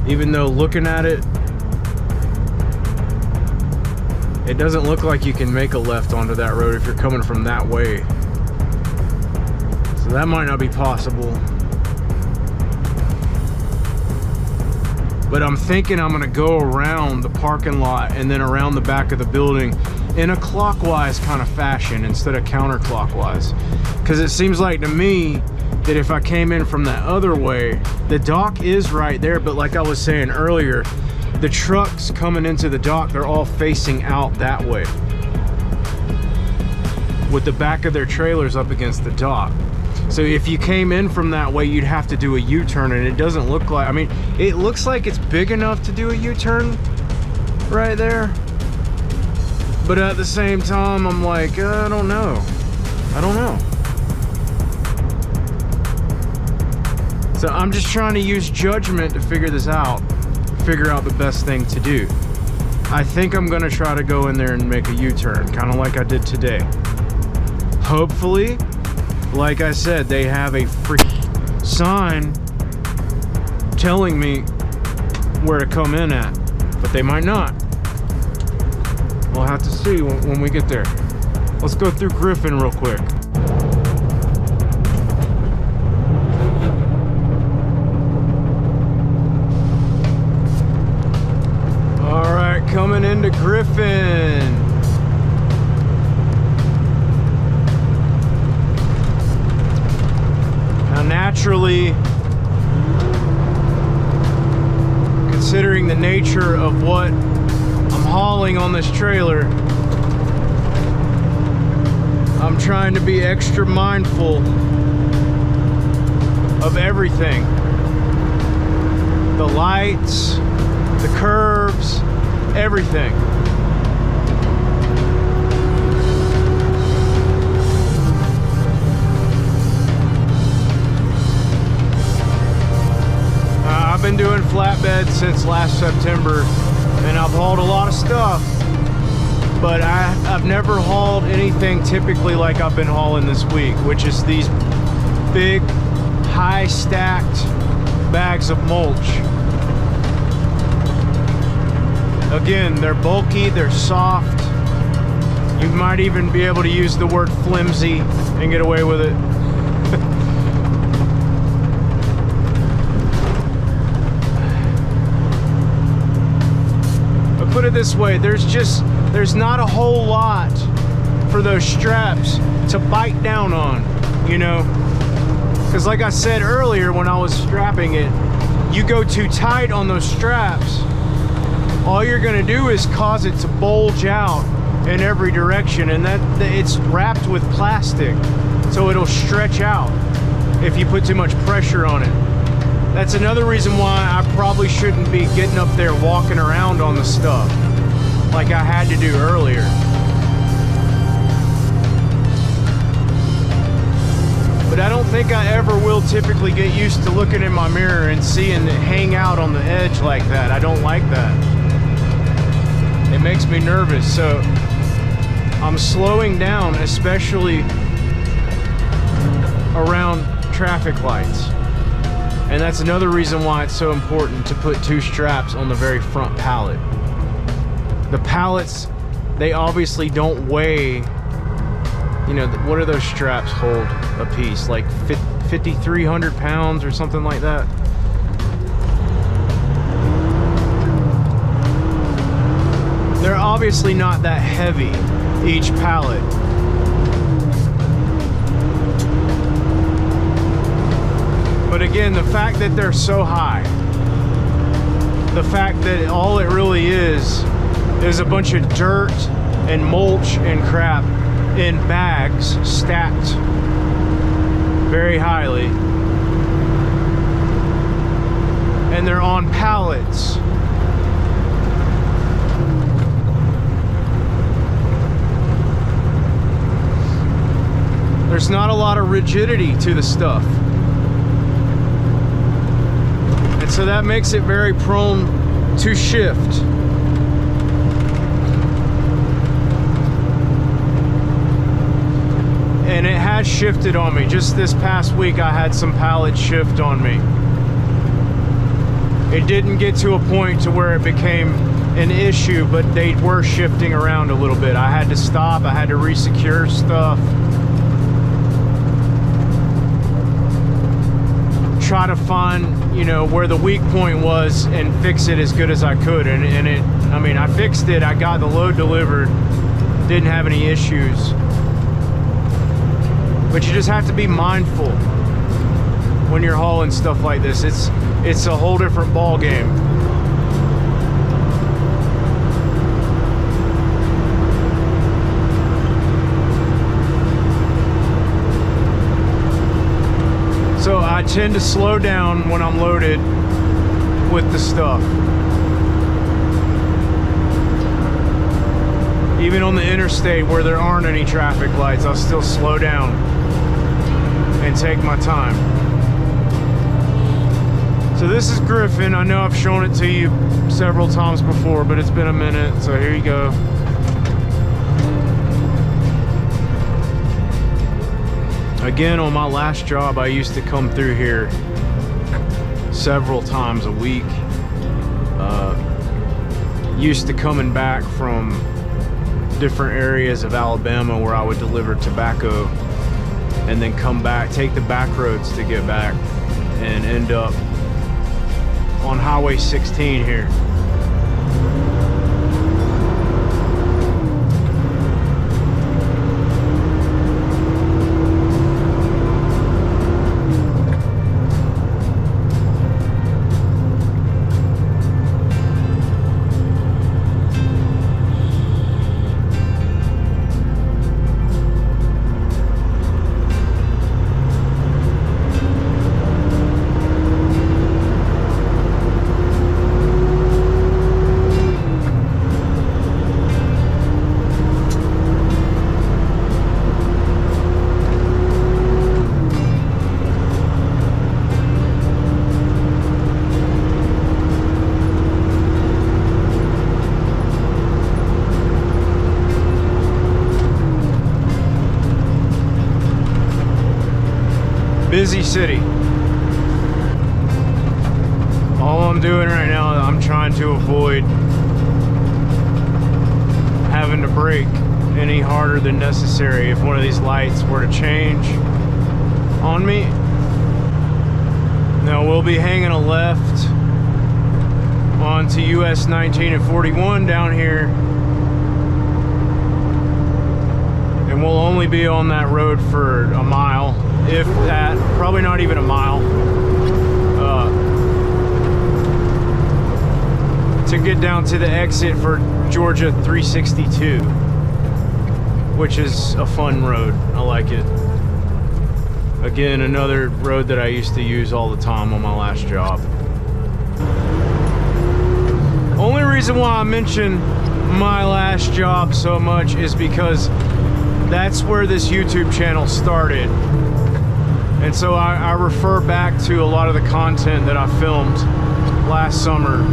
even though looking at it, it doesn't look like you can make a left onto that road if you're coming from that way. So that might not be possible. But I'm thinking I'm gonna go around the parking lot and then around the back of the building in a clockwise kind of fashion instead of counterclockwise. Because it seems like to me that if I came in from that other way, the dock is right there, but like I was saying earlier, the trucks coming into the dock, they're all facing out that way, with the back of their trailers up against the dock. So if you came in from that way, you'd have to do a U-turn, and it doesn't look like, I mean, it looks like it's big enough to do a U-turn right there. But at the same time, I'm like, I don't know. I don't know. So I'm just trying to use judgment to figure this out, figure out the best thing to do. I think I'm gonna try to go in there and make a U-turn, kind of like I did today. Hopefully, like I said, they have a freaking sign telling me where to come in at, but they might not. We'll have to see when we get there. Let's go through Griffin real quick. All right, coming into Griffin. Naturally, considering the nature of what I'm hauling on this trailer, I'm trying to be extra mindful of everything. The lights, the curves, everything. I've been doing flatbeds since last September, and I've hauled a lot of stuff, but I've never hauled anything typically like I've been hauling this week, which is these big, high stacked bags of mulch. Again, they're bulky, they're soft. You might even be able to use the word flimsy and get away with it. put it this way, there's not a whole lot for those straps to bite down on, you know, because like I said earlier when I was strapping it, you go too tight on those straps, all you're going to do is cause it to bulge out in every direction, and that it's wrapped with plastic, so it'll stretch out if you put too much pressure on it. That's another reason why I probably shouldn't be getting up there walking around on the stuff like I had to do earlier. But I don't think I ever will typically get used to looking in my mirror and seeing it hang out on the edge like that. I don't like that. It makes me nervous, so I'm slowing down, especially around traffic lights. And that's another reason why it's so important to put 2 straps on the very front pallet. The pallets, they obviously don't weigh, you know, what do those straps hold a piece? Like 5,300 pounds or something like that? They're obviously not that heavy, each pallet. But again, the fact that they're so high, the fact that all it really is a bunch of dirt and mulch and crap in bags stacked very highly, and they're on pallets. There's not a lot of rigidity to the stuff. And so that makes it very prone to shift. And it has shifted on me. Just this past week I had some pallets shift on me. It didn't get to a point to where it became an issue, but they were shifting around a little bit. I had to stop, I had to resecure stuff. Try to find, you know, where the weak point was and fix it as good as I could. And it, I mean, I fixed it. I got the load delivered, didn't have any issues. But you just have to be mindful when you're hauling stuff like this. It's a whole different ball game. So I tend to slow down when I'm loaded with the stuff. Even on the interstate where there aren't any traffic lights, I'll still slow down and take my time. So this is Griffin. I know I've shown it to you several times before, but it's been a minute, so here you go. Again, on my last job, I used to come through here several times a week. Used to coming back from different areas of Alabama where I would deliver tobacco and then come back, take the back roads to get back, and end up on Highway 16 here. Busy city. All I'm doing right now, I'm trying to avoid having to brake any harder than necessary if one of these lights were to change on me. Now we'll be hanging a left onto US 19 and 41 down here. And we'll only be on that road for a mile, if that, probably not even a mile, to get down to the exit for Georgia 362, which is a fun road. I like it. Again, another road that I used to use all the time on my last job. Only reason why I mention my last job so much is because that's where this YouTube channel started. And so I refer back to a lot of the content that I filmed last summer.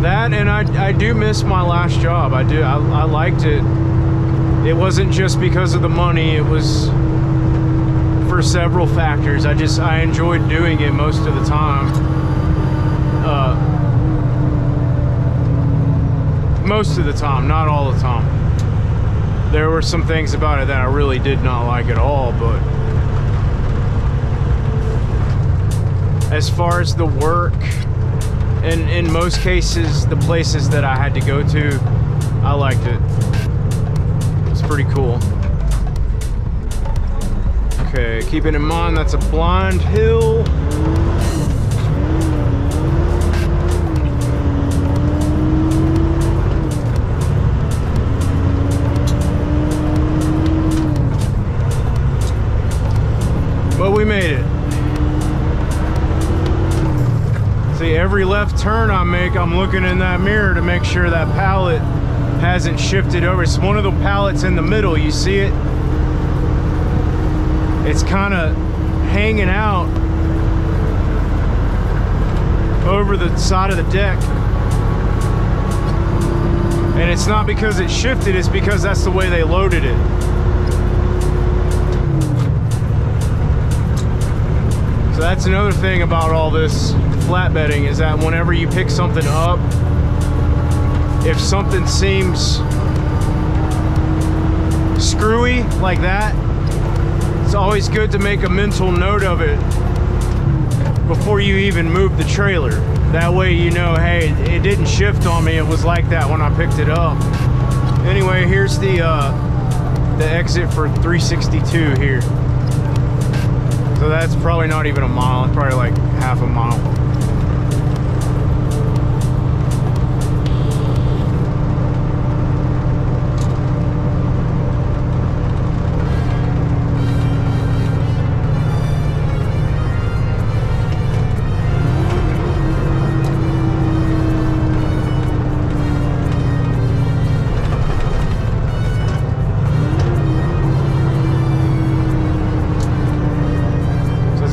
That, and I do miss my last job. I do. I liked it. It wasn't just because of the money. It was for several factors. I enjoyed doing it most of the time. Most of the time, not all the time. There were some things about it that I really did not like at all, but as far as the work, and in most cases, the places that I had to go to, I liked it. It's pretty cool. Okay, keeping in mind that's a blind hill. But we made it. See, every left turn I make, I'm looking in that mirror to make sure that pallet hasn't shifted over. It's one of the pallets in the middle, you see it? It's kind of hanging out over the side of the deck. And it's not because it shifted, it's because that's the way they loaded it. So that's another thing about all this flatbedding, is that whenever you pick something up, if something seems screwy like that, it's always good to make a mental note of it before you even move the trailer. That way you know, hey, it didn't shift on me, it was like that when I picked it up. Anyway, here's the exit for 362 here. So that's probably not even a mile, it's probably like half a mile.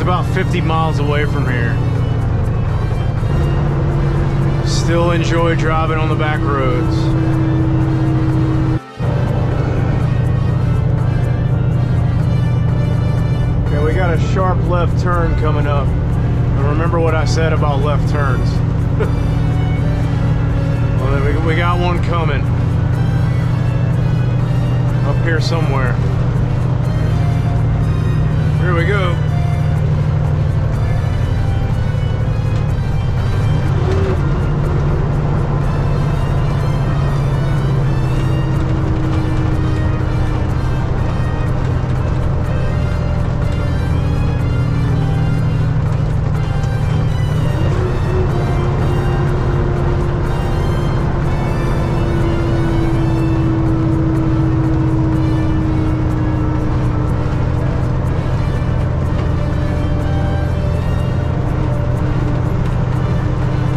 About 50 miles away from here. Still enjoy driving on the back roads. Okay, we got a sharp left turn coming up. And remember what I said about left turns. Well, we got one coming. Up here somewhere. Here we go.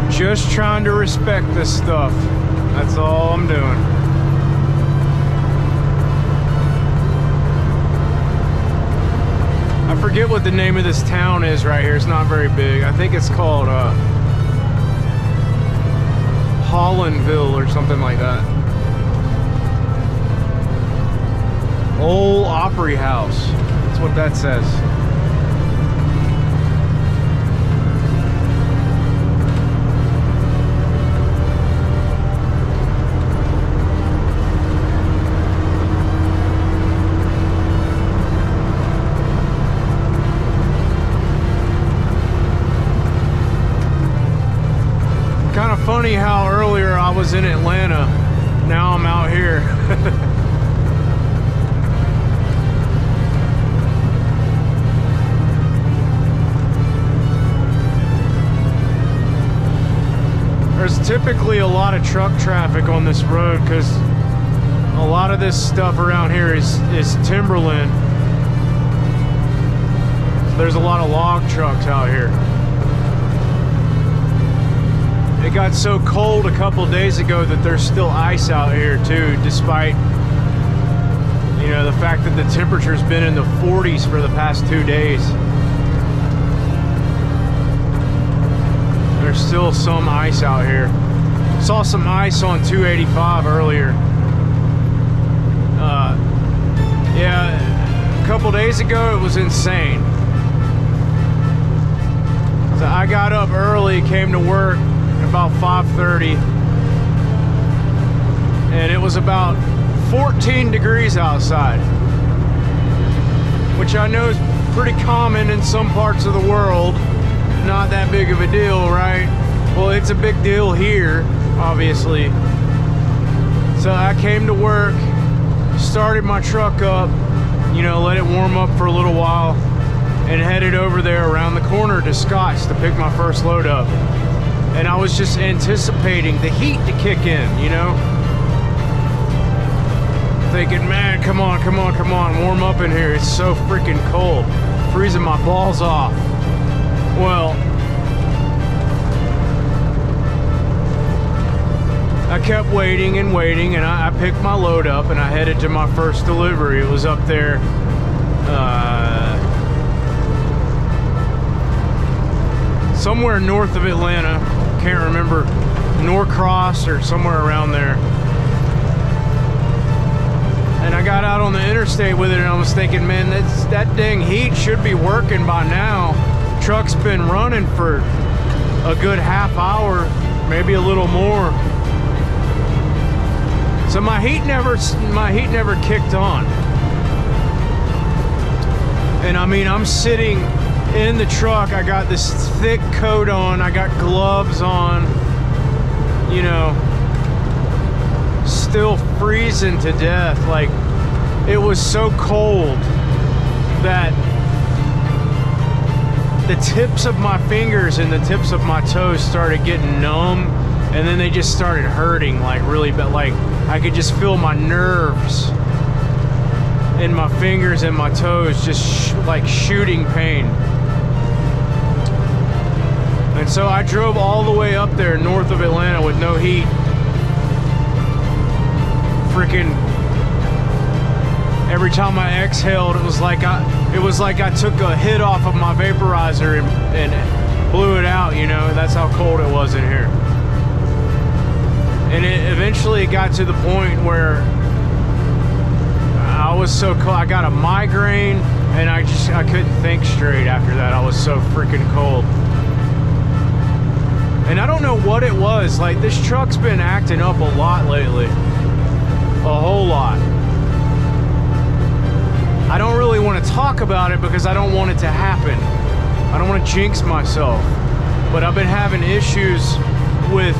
Just trying to respect this stuff. That's all I'm doing. I forget what the name of this town is right here. It's not very big. I think it's called Hollandville or something like that. Old Opry House. That's what that says. was in Atlanta. Now I'm out here. There's typically a lot of truck traffic on this road because a lot of this stuff around here is timberland. So there's a lot of log trucks out here. It got so cold a couple days ago that there's still ice out here too, despite, you know, the fact that the temperature's been in the 40s for the past 2 days. There's still some ice out here. Saw some ice on 285 earlier. Yeah, a couple days ago it was insane. So I got up early, came to work about 5:30, and it was about 14 degrees outside, which I know is pretty common in some parts of the world. Not that big of a deal, right? Well, it's a big deal here, obviously. So I came to work, started my truck up, you know, let it warm up for a little while, and headed over there around the corner to Scott's to pick my first load up. And I was just anticipating the heat to kick in, you know? Thinking, man, come on, warm up in here. It's so freaking cold. Freezing my balls off. Well, I kept waiting and waiting, and I picked my load up and I headed to my first delivery. It was up there, somewhere north of Atlanta. Can't remember, Norcross or somewhere around there. And I got out on the interstate with it, and I was thinking, man, that dang heat should be working by now. Truck's been running for a good half hour, maybe a little more. So my heat never kicked on. And I mean, I'm sitting in the truck, I got this thick coat on, I got gloves on, you know, still freezing to death. Like, it was so cold that the tips of my fingers and the tips of my toes started getting numb, and then they just started hurting like really bad. Like, I could just feel my nerves in my fingers and my toes just like shooting pain. And so I drove all the way up there north of Atlanta with no heat. Freaking every time I exhaled, it was like I took a hit off of my vaporizer and blew it out, you know. That's how cold it was in here. And it eventually got to the point where I was so cold, I got a migraine, and I couldn't think straight after that. I was so freaking cold. And I don't know what it was. Like, this truck's been acting up a lot lately. A whole lot. I don't really want to talk about it because I don't want it to happen. I don't want to jinx myself. But I've been having issues with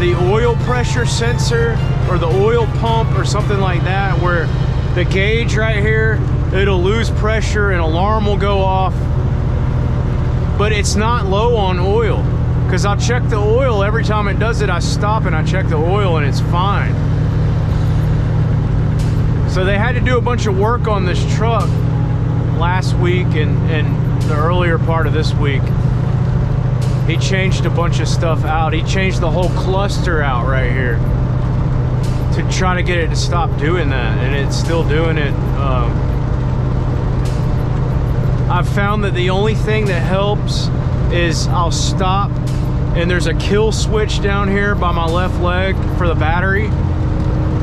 the oil pressure sensor or the oil pump or something like that, where the gauge right here, it'll lose pressure, an alarm will go off. But it's not low on oil, because I'll check the oil every time it does it. I stop and I check the oil and it's fine. So they had to do a bunch of work on this truck last week and the earlier part of this week. He changed a bunch of stuff out. He changed the whole cluster out right here to try to get it to stop doing that, and it's still doing it. I've found that the only thing that helps is I'll stop, and there's a kill switch down here by my left leg for the battery,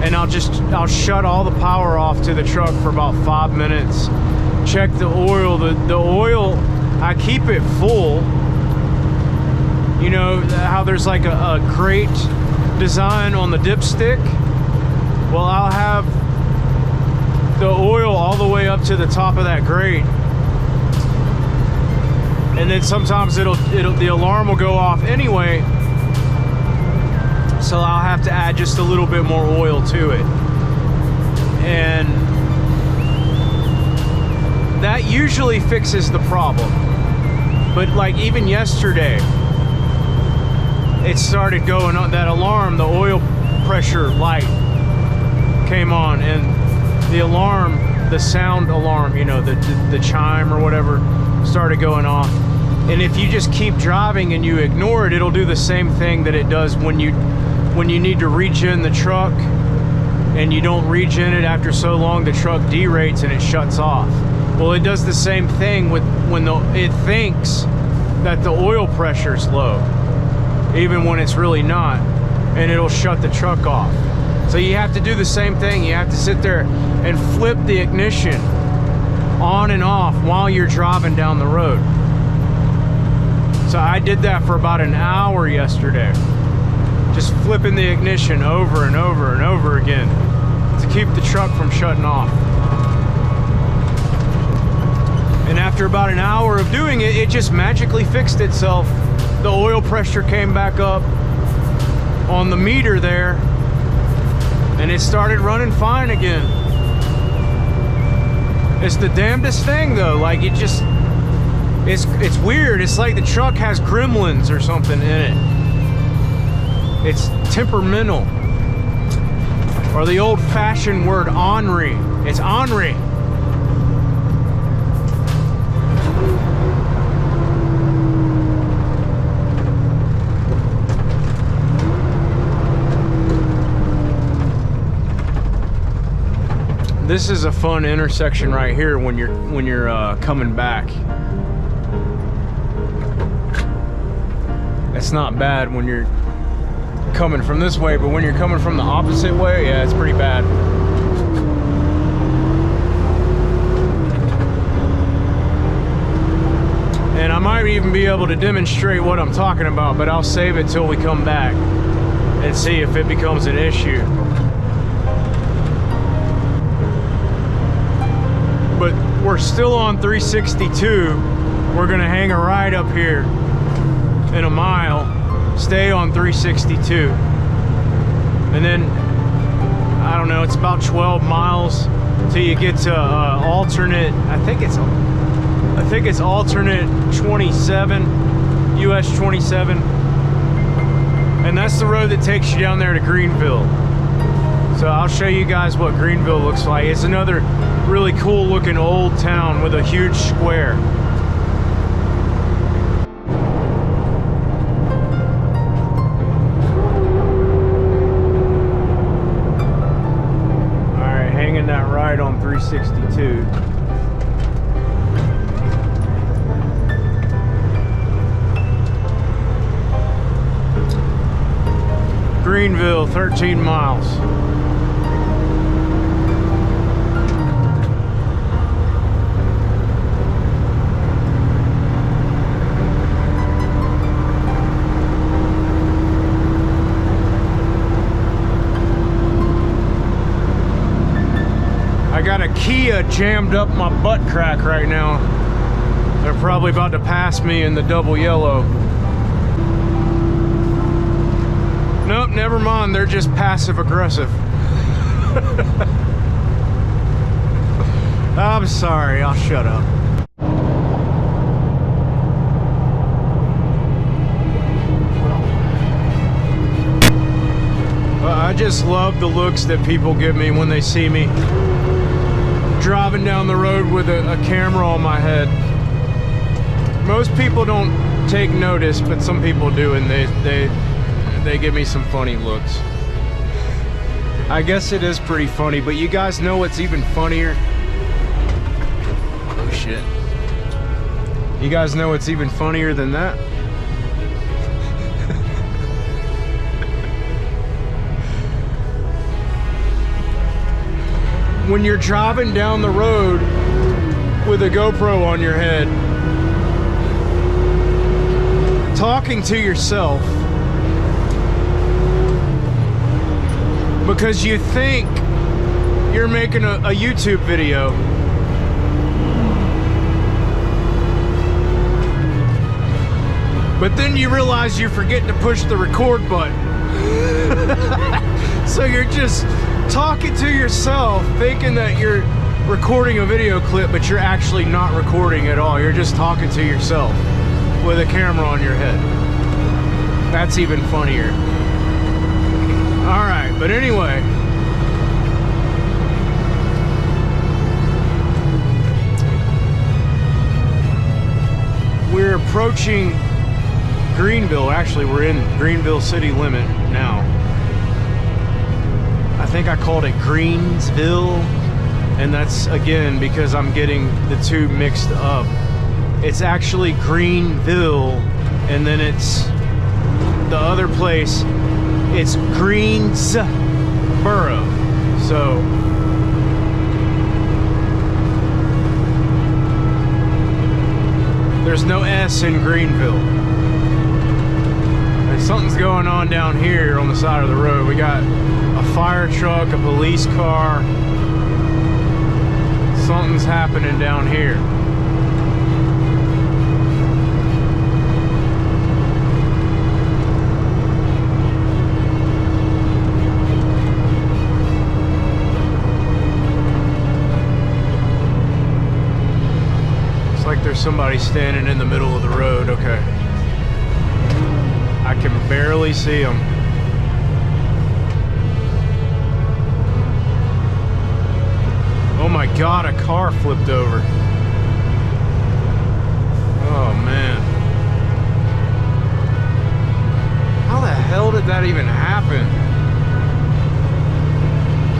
and I'll shut all the power off to the truck for about 5 minutes. Check the oil. The oil, I keep it full. You know how there's like a grate design on the dipstick? Well, I'll have the oil all the way up to the top of that grate. And then sometimes the alarm will go off anyway, So I'll have to add just a little bit more oil to it. And that usually fixes the problem. But like even yesterday, it started going on, that alarm, the oil pressure light came on, and the alarm, the sound alarm, you know, the chime or whatever, started going off. And if you just keep driving and you ignore it, it'll do the same thing that it does when you need to regen the truck and you don't regen it after so long, the truck derates and it shuts off. Well, it does the same thing with when it thinks that the oil pressure's low, even when it's really not, and it'll shut the truck off. So you have to do the same thing. You have to sit there and flip the ignition on and off while you're driving down the road. So I did that for about an hour yesterday, just flipping the ignition over and over and over again to keep the truck from shutting off. And after about an hour of doing it, it just magically fixed itself. The oil pressure came back up on the meter there, and it started running fine again. It's the damnedest thing though, like it's weird. It's like the truck has gremlins or something in it. It's temperamental. Or the old-fashioned word ornery. It's ornery. This is a fun intersection right here when you're coming back. It's not bad when you're coming from this way, but when you're coming from the opposite way, yeah, it's pretty bad. And I might even be able to demonstrate what I'm talking about, but I'll save it till we come back and see if it becomes an issue. But we're still on 362. We're gonna hang a ride up here in a mile, stay on 362, and then I don't know, it's about 12 miles till you get to alternate, I think it's alternate 27, US 27, and that's the road that takes you down there to Greenville. So I'll show you guys what Greenville looks like. It's another really cool looking old town with a huge square. Alright, hanging that ride on 362. Greenville, 13 miles. I got a Kia jammed up my butt crack right now. They're probably about to pass me in the double yellow. Nope, never mind. They're just passive aggressive. I'm sorry, I'll shut up. I just love the looks that people give me when they see me driving down the road with a camera on my head. Most people don't take notice, but some people do, and they give me some funny looks. I guess it is pretty funny, but you guys know what's even funnier? Oh shit. You guys know what's even funnier than that? When you're driving down the road with a GoPro on your head, talking to yourself, because you think you're making a YouTube video, but then you realize you forget to push the record button. So you're just talking to yourself, thinking that you're recording a video clip, but you're actually not recording at all. You're just talking to yourself with a camera on your head. That's even funnier. All right, but anyway. We're approaching Greenville. Actually, we're in Greenville city limit now. I think I called it Greensville, and that's again because I'm getting the two mixed up. It's actually Greenville, and then it's the other place, it's Greensboro. So there's no S in Greenville. And something's going on down here on the side of the road. We got a fire truck, a police car. Something's happening down here. Like there's somebody standing in the middle of the road. Okay, I can barely see them. Oh my God, a car flipped over. Oh man, how the hell did that even happen?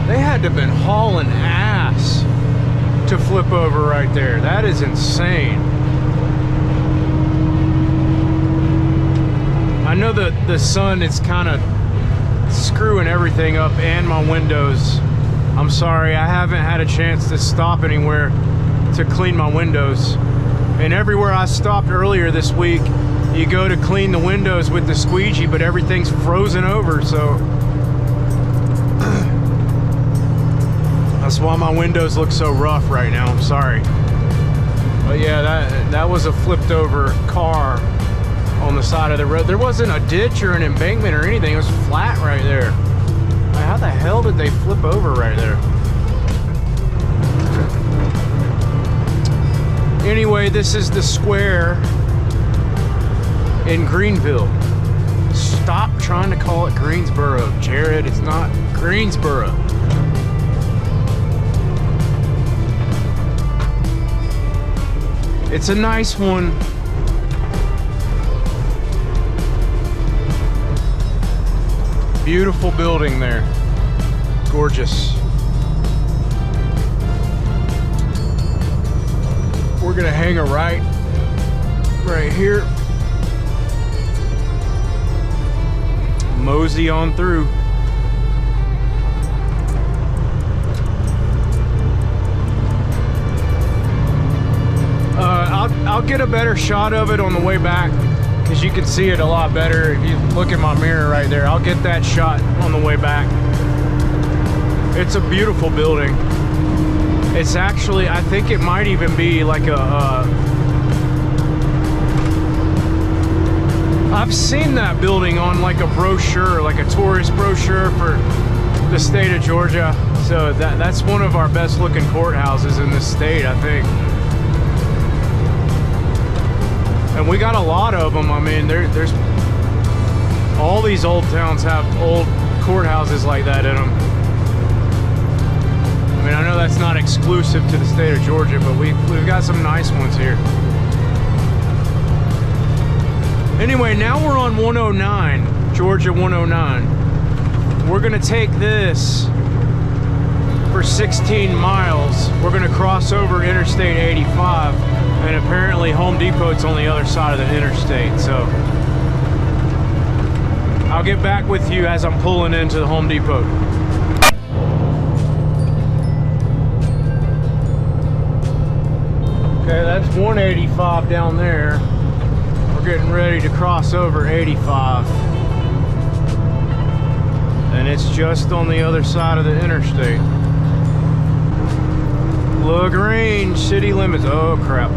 They had to have been hauling ass to flip over right there. That is insane. I know that the sun is kind of screwing everything up and my windows. I'm sorry, I haven't had a chance to stop anywhere to clean my windows. And everywhere I stopped earlier this week, you go to clean the windows with the squeegee, but everything's frozen over, so that's why my windows look so rough right now. I'm sorry. But yeah, that was a flipped over car on the side of the road. There wasn't a ditch or an embankment or anything. It was flat right there. Like, how the hell did they flip over right there? Anyway, this is the square in Greenville. Stop trying to call it Greensboro, Jared. It's not Greensboro. It's a nice one. Beautiful building there. Gorgeous. We're gonna hang a right here. Mosey on through. I'll get a better shot of it on the way back because you can see it a lot better if you look in my mirror right there. I'll get that shot on the way back. It's a beautiful building. It's actually, I think it might even be like I've seen that building on like a brochure, like a tourist brochure for the state of Georgia. So that's one of our best looking courthouses in this state, I think. And we got a lot of them. I mean, there's all these old towns have old courthouses like that in them. I mean, I know that's not exclusive to the state of Georgia, but we've got some nice ones here. Anyway, now we're on 109, Georgia 109. We're gonna take this for 16 miles. We're gonna cross over Interstate 85. And apparently Home Depot's on the other side of the interstate, so I'll get back with you as I'm pulling into the Home Depot. Okay, that's 185 down there. We're getting ready to cross over 85. And it's just on the other side of the interstate. LaGrange city limits. Oh crap.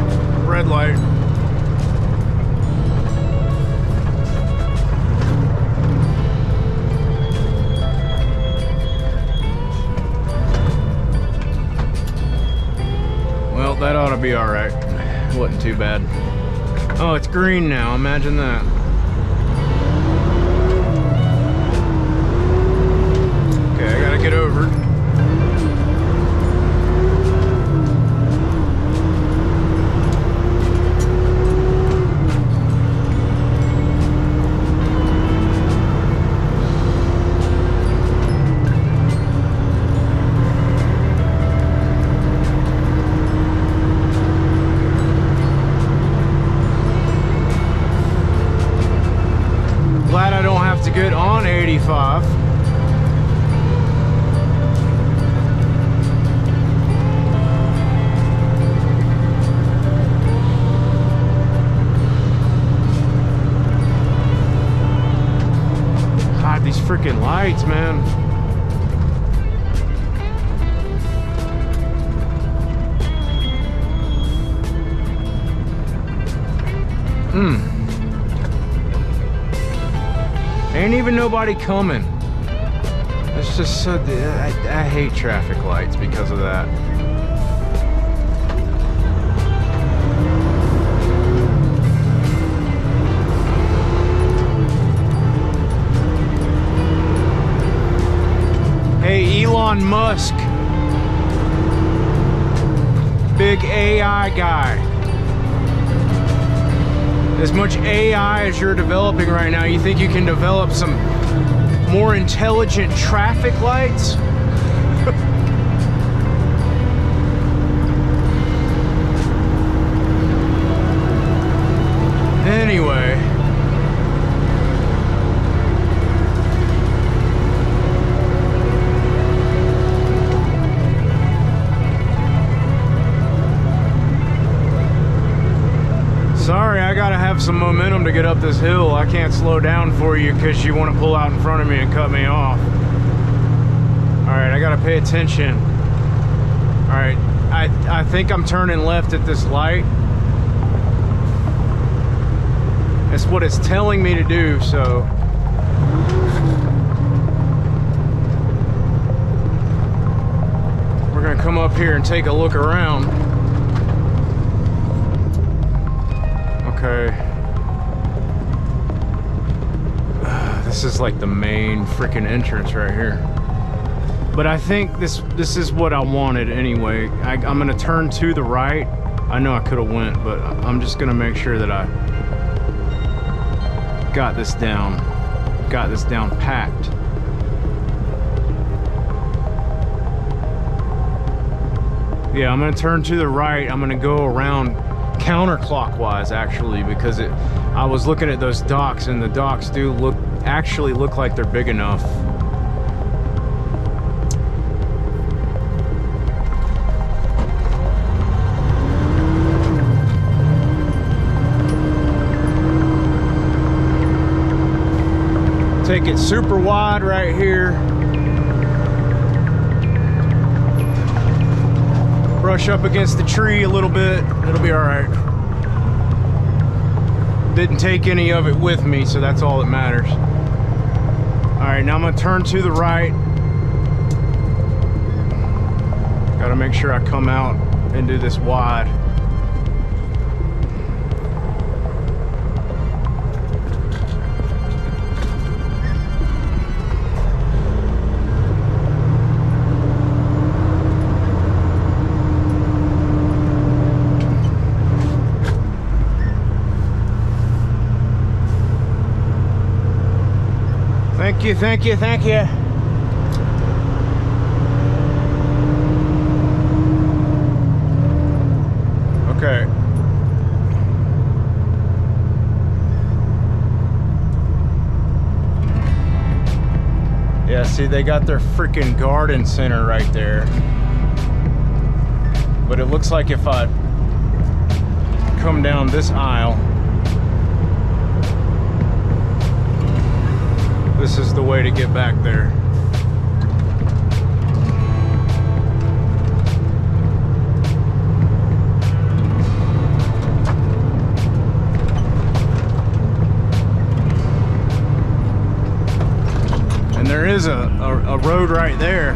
Red light. to be all right. It wasn't too bad. Oh, it's green now. Imagine that. Okay, I gotta get over. Glad I don't have to get on 85. God, these freaking lights, man. Ain't even nobody coming. It's just so, I hate traffic lights because of that. Hey, Elon Musk, big AI guy. As much AI as you're developing right now, you think you can develop some more intelligent traffic lights? Anyway. Sorry, I gotta have some momentum to get up this hill. I can't slow down for you because you want to pull out in front of me and cut me off. Alright, I gotta pay attention. Alright, I think I'm turning left at this light. That's what it's telling me to do, so. We're gonna come up here and take a look around. Okay. This is like the main freaking entrance right here. But I think this is what I wanted anyway. I'm gonna turn to the right. I know I could have went, but I'm just gonna make sure that I got this down packed. Yeah, I'm gonna turn to the right. I'm gonna go around counterclockwise actually, because I was looking at those docks and the docks do actually look like they're big enough. Take it super wide right here. Brush up against the tree a little bit. It'll be all right. Didn't take any of it with me, so that's all that matters. All right, now I'm gonna turn to the right. Gotta make sure I come out and do this wide. Thank you, thank you, thank you. Okay. Yeah, see, they got their freaking garden center right there. But it looks like if I come down this aisle, this is the way to get back there. And there is a road right there.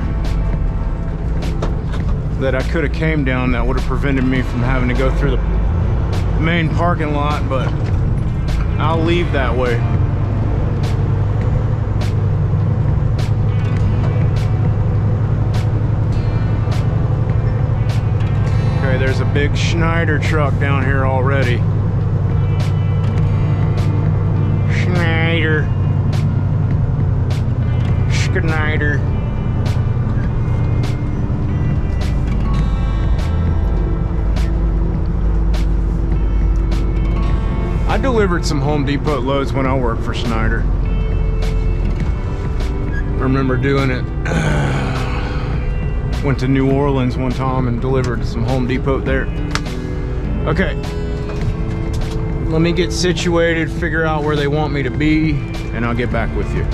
that I could have came down that would have prevented me from having to go through the main parking lot, but I'll leave that way. Okay, there's a big Schneider truck down here already. Schneider. Schneider. I delivered some Home Depot loads when I worked for Schneider. I remember doing it. Went to New Orleans one time and delivered some Home Depot there. Okay. Let me get situated, figure out where they want me to be, and I'll get back with you.